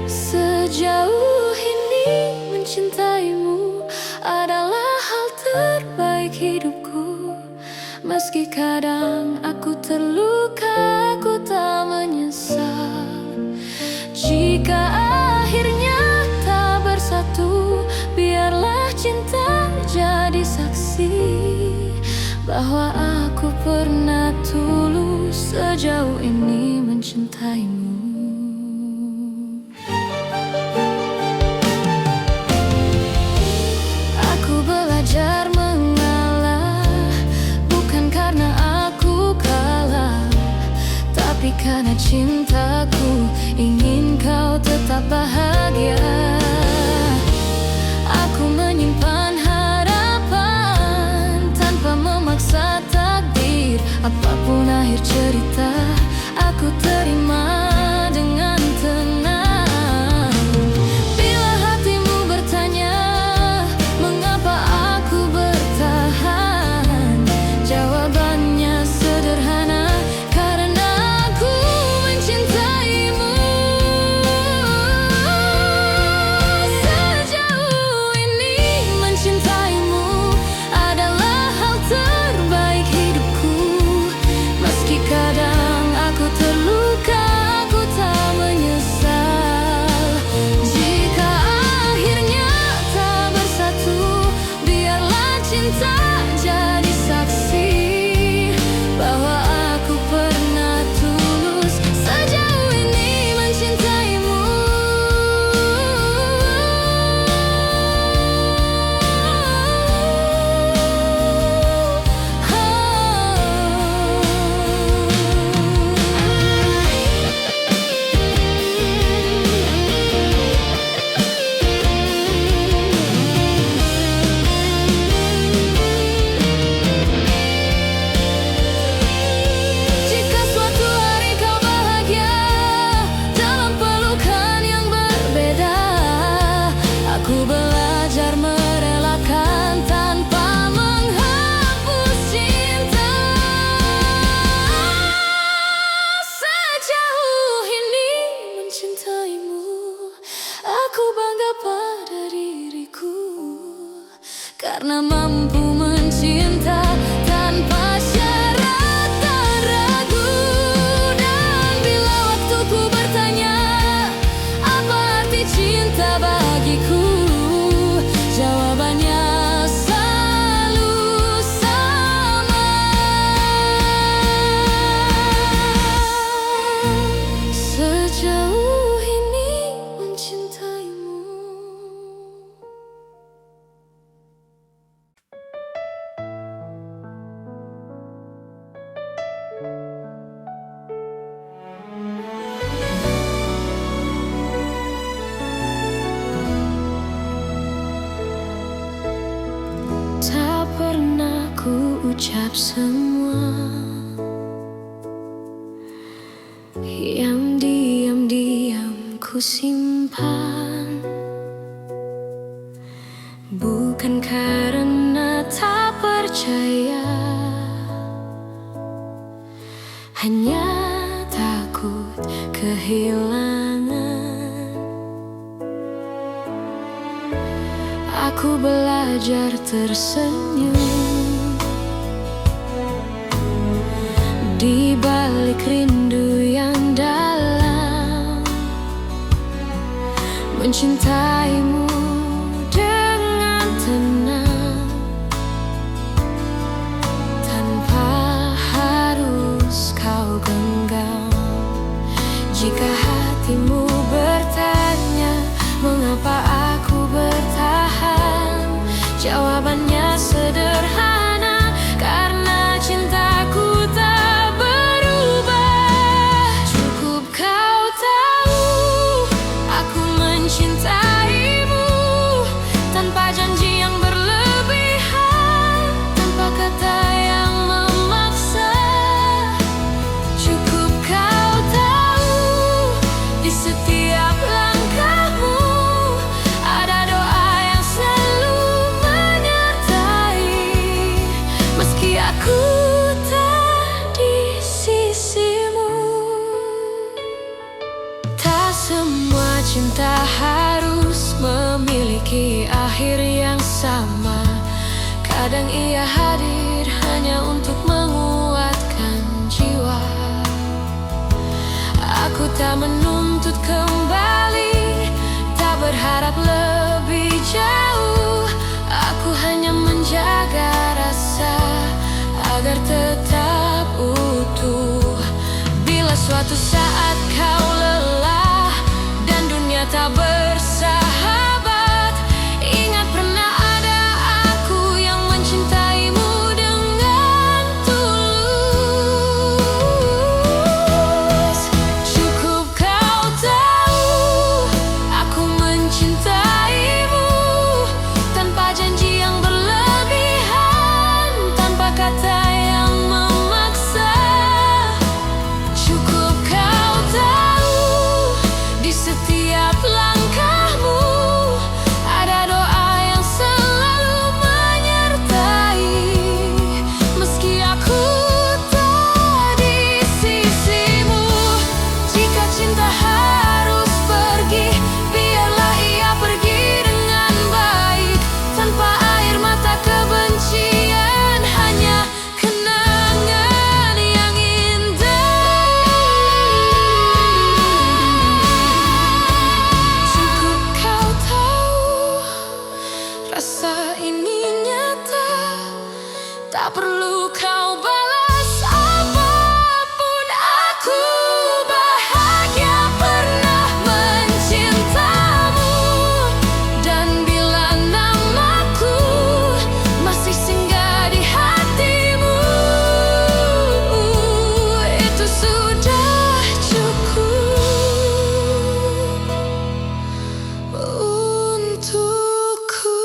A: Sejauh ini mencintaimu adalah hal terbaik hidupku. Meski kadang aku terluka, aku tak menyesal. Jika akhirnya tak bersatu, biarlah cinta jadi saksi bahwa aku pernah tulus sejauh ini mencintaimu. Aku belajar mengalah, bukan karena aku kalah, tapi karena cintaku ingin kau tetap bahagia. Aku menyimpan harapan tanpa memaksa takdir. Apapun akhir cerita, aku terima dengan tenang. Bila hatimu bertanya mengapa aku bertahan, jawabannya sederhana, karena aku mencintaimu. Sejauh ini mencintaimu adalah hal terbaik hidupku. Meski kadang aku terluka, aku tak menyesal. Jika akhirnya tak bersatu, biarlah cinta jadi saksi bahwa aku pernah tulus sejauh ini mencintaimu. Jika suatu hari kau bahagia dalam pelukan yang berbeda, aku belajar merelakan tanpa menghapus cinta. Sejauh ini mencintaimu, aku bangga pada diriku, karena mampu mencinta tanpa syarat dan ragu. Dan bila waktuku bertanya apa arti cinta bagiku, jawabannya selalu sama. Sejauh ini mencintaimu. Tak pernah ku ucap semua yang diam-diam ku simpan, bukan karena tak percaya, hanya takut kehilangan. Aku belajar tersenyum di balik rindu yang dalam, mencintaimu dengan tenang tanpa harus kau genggam. Jika hatimu bertanya mengapa aku bertahan, jawabannya sederhana, cinta harus memiliki akhir yang sama. Kadang ia hadir hanya untuk menguatkan jiwa. Aku tak menuntut kembali, tak berharap lebih jauh. Aku hanya menjaga rasa agar tetap utuh. Bila suatu saat kau lelah dan dunia tak bersahabat, ingat pernah ada aku yang mencintaimu dengan tulus. Cukup kau tahu aku mencintaimu, tanpa janji yang berlebihan, tanpa kata yang memaksa. Cukup kau tahu di setiap langkahmu ada doa yang selalu menyertai. Meski aku tak di sisimu, jika cinta harus pergi, biarlah ia pergi dengan baik, tanpa air mata kebencian, hanya kenangan yang indah. Cukup kau tahu rasa ini nyata, tak perlu kau balas apapun. Aku bahagia pernah mencintamu, dan bila namaku masih singgah di hatimu, itu sudah cukup untukku.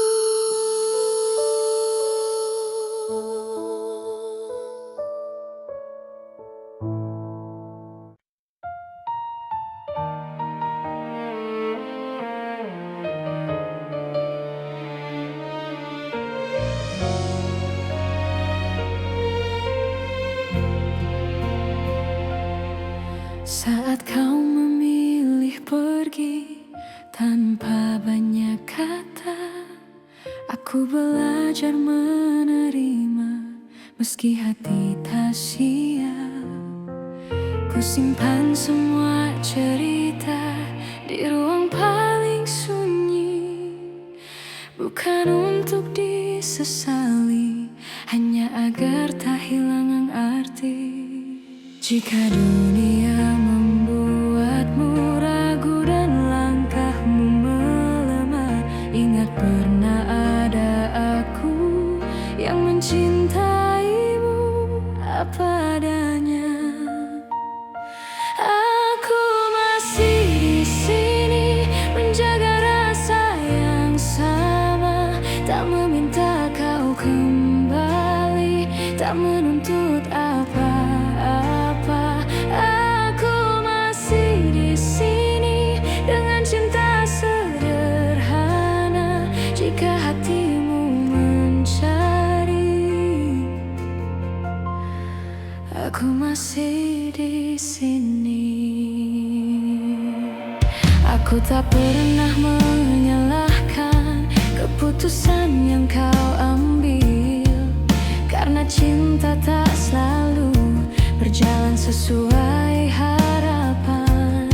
A: Saat kau memilih pergi tanpa banyak kata, aku belajar menerima meski hati tak siap. Ku simpan semua cerita di ruang paling sunyi, bukan untuk disesali, hanya agar tak hilang arti. Jika dunia membuatmu ragu dan langkahmu melemah, ingat pernah ada aku yang mencintaimu apa adanya. Aku masih di sini menjaga rasa yang sama, tak meminta kau kembali, tak menuntut apa-apa. Aku masih di sini dengan cinta sederhana, jika hatimu mencari, aku masih di sini. Aku tak pernah menyalahkan keputusan yang kau ambil, karena cinta tak selalu berjalan sesuai harapan.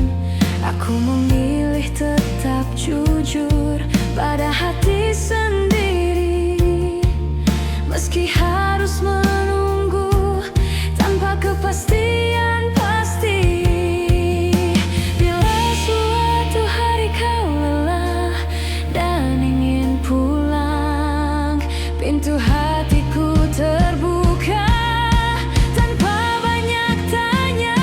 A: Aku memilih tetap jujur pada hati sendiri, meski harus menunggu tanpa kepastian pasti. Bila suatu hari kau lelah dan ingin pulang, pintu hatiku terbuka tanpa banyak tanya.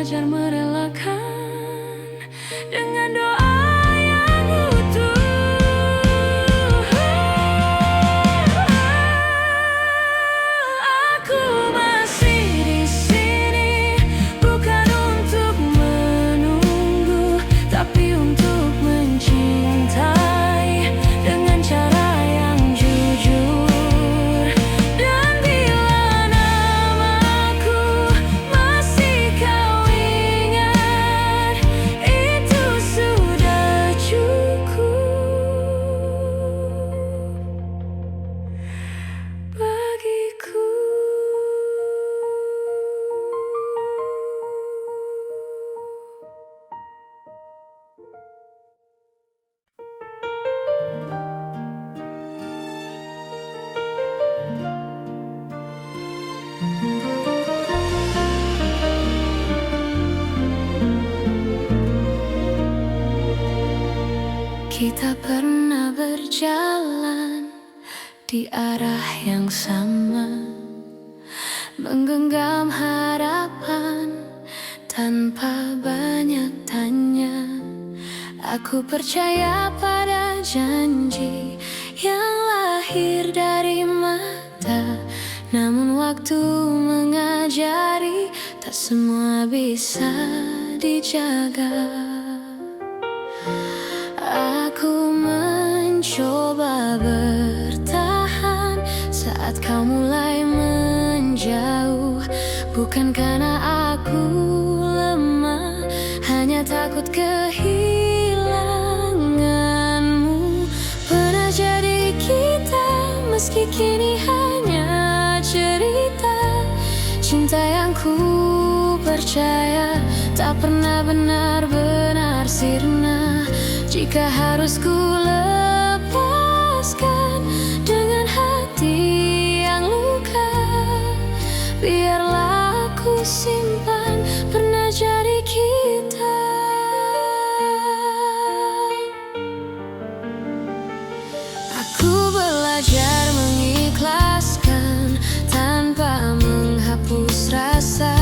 A: belajar merelakan dengan doa yang utuh. Aku masih di sini, bukan untuk menunggu, tapi untuk mencintai dengan cara yang jujur. Dan bila namaku masih kau ingat, itu sudah cukup bagiku. Kita pernah berjalan di arah yang sama, menggenggam harapan tanpa banyak tanya. Aku percaya pada janji yang lahir dari mata, namun waktu mengajari tak semua bisa dijaga. Aku mencoba bertahan saat kau mulai menjauh, bukan karena aku lemah, hanya takut kehilanganmu. Pernah jadi kita, meski kini hanya cerita. Cinta yang ku percaya tak pernah benar-benar sirna. Jika harus ku lepaskan dengan hati yang luka, biarlah aku simpan pernah jadi kita. Aku belajar mengikhlaskan tanpa menghapus rasa,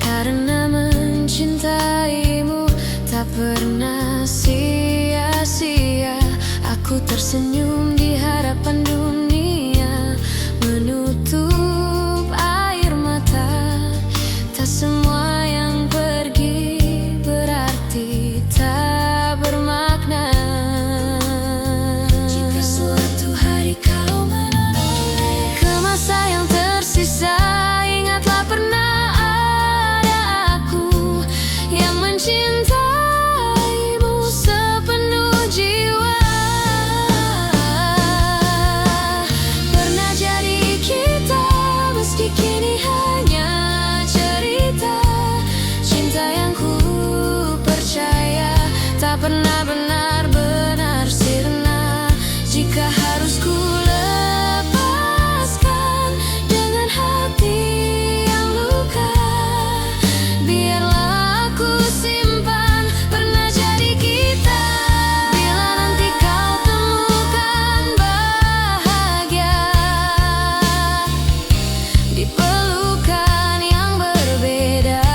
A: karena mencintaimu tak pernah sia-sia. Aku tersenyum di hadapan dunia, menutup air mata. Tak semua yang pergi berarti tak bermakna. Jika suatu hari kau menoleh ke masa yang tersisa, ingatlah pernah ada aku yang mencintaimu sepenuh jiwa. Pernah jadi kita, meski kini hanya cerita. Cinta yang ku percaya tak pernah benar-benar sirna. Jika harus ku lepaskan dengan hati yang luka, biarlah aku simpan pernah jadi kita. Bila nanti kau temukan bahagia di pelukan yang berbeda,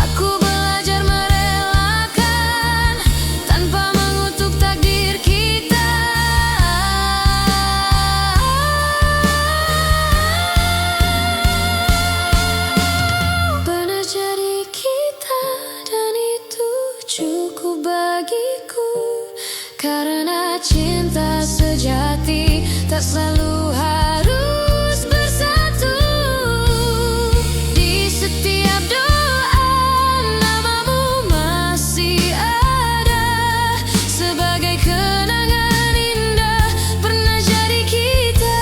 A: aku belajar merelakan tanpa mengutuk takdir kita. Pernah jadi kita, dan itu cukup bagiku, karena cinta sejati tak selalu harus bersatu. Di setiap doa namamu masih ada, sebagai kenangan indah pernah jadi kita.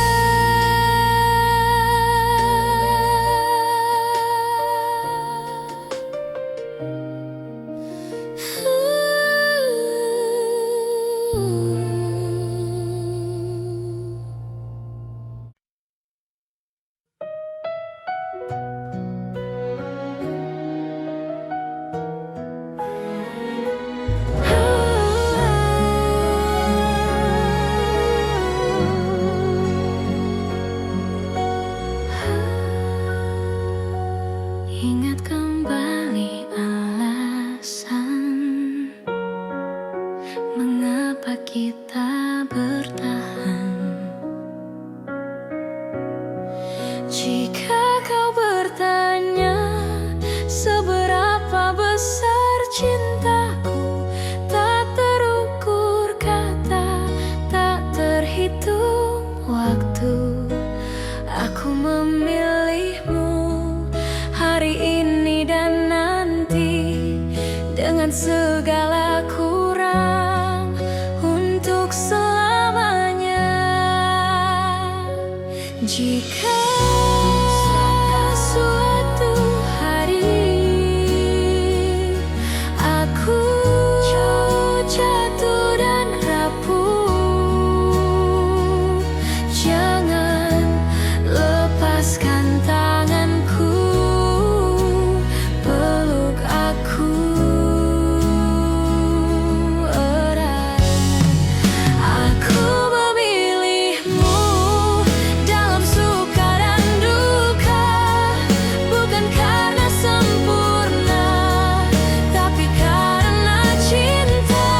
A: mengapa kita bertahan. Jika kau bertanya seberapa besar cintaku, tak terukur kata, tak terhitung waktu. Aku memilihmu hari ini dan nanti, dengan segala kurang untuk selamanya. Jika suatu hari aku jatuh dan rapuh, jangan lepaskan tanganku, peluk aku erat. Aku memilihmu dalam suka dan duka, bukan karena sempurna, tapi karena cinta.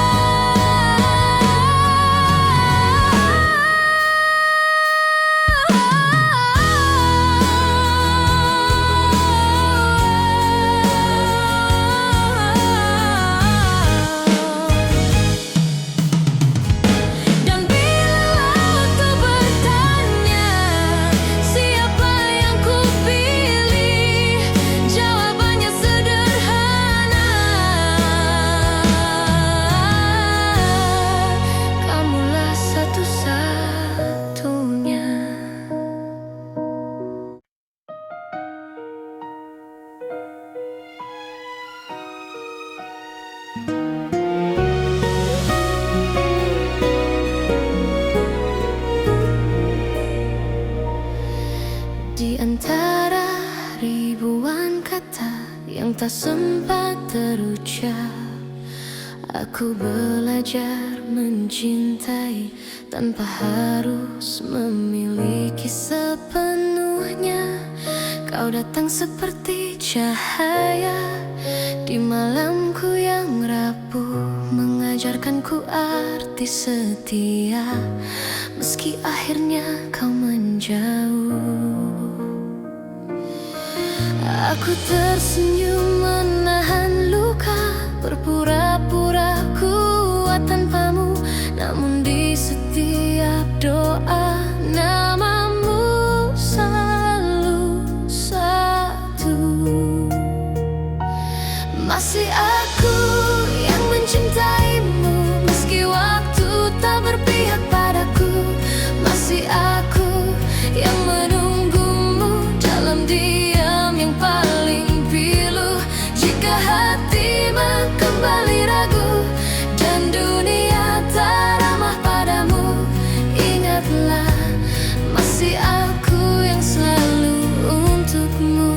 A: Dan bila waktu bertanya siapa yang kupilih, jawabannya sederhana, kamulah satu-satunya. Di antara ribuan kata yang tak sempat terucap, aku belajar mencintai tanpa harus memiliki sepenuhnya. Kau datang seperti cahaya di malamku yang rapuh, mengajarkanku arti setia, meski akhirnya kau menjauh. Aku tersenyum menahan luka, berpura-pura kuat tanpamu, namun di setiap doa namamu selalu satu. Masih aku yang mencintaimu, meski waktu tak berpihak padaku. Masih aku yang menunggumu dalam diam yang paling pilu. Jika hatimu kembali ragu dan dunia tak ramah padamu, ingatlah masih aku yang selalu untukmu.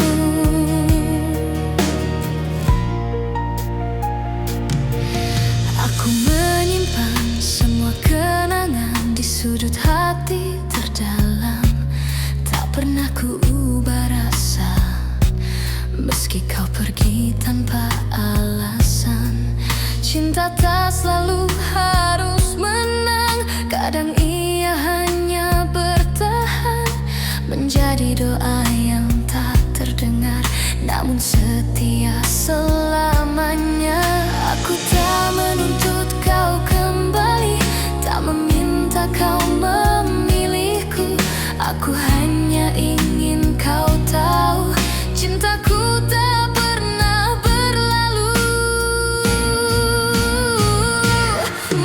A: Aku menyimpan semua kenangan di sudut hati terdalam, tak pernah ku ubah rasa, meski kau pergi tanpa alasan. Cinta tak selalu harus menang, kadang ia hanya bertahan, menjadi doa yang tak terdengar, namun setia selamanya. Aku tak menuntut kau kembali, tak meminta kau memilihku. Aku hanya ingin kau tahu, cintaku tak pernah berlalu.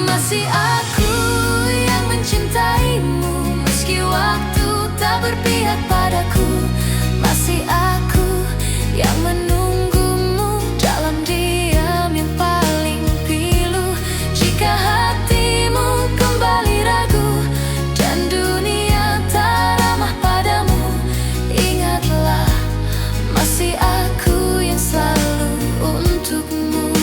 A: Masih aku yang mencintaimu, meski waktu tak berpihak padaku. Masih aku yang menunggumu dalam diam yang paling pilu. Jika hatimu kembali ragu dan dunia tak ramah padamu, ingatlah masih aku yang selalu untukmu.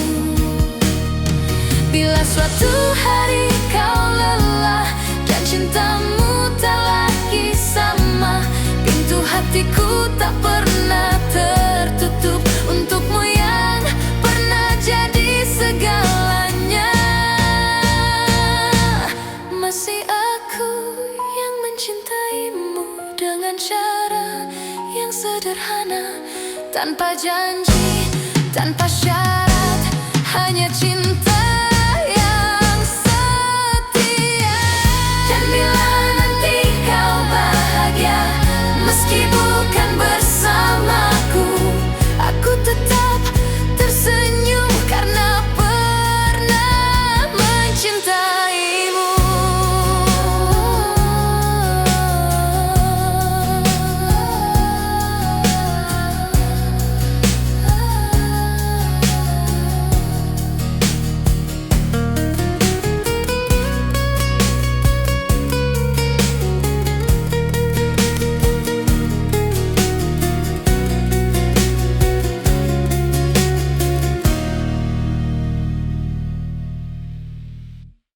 A: Bila suatu hari kau lelah dan cintamu tak lagi sama, pintu hatiku tak pernah tertutup untukmu yang pernah jadi segalanya. sederhana, tanpa janji, tanpa syarat, hanya cinta.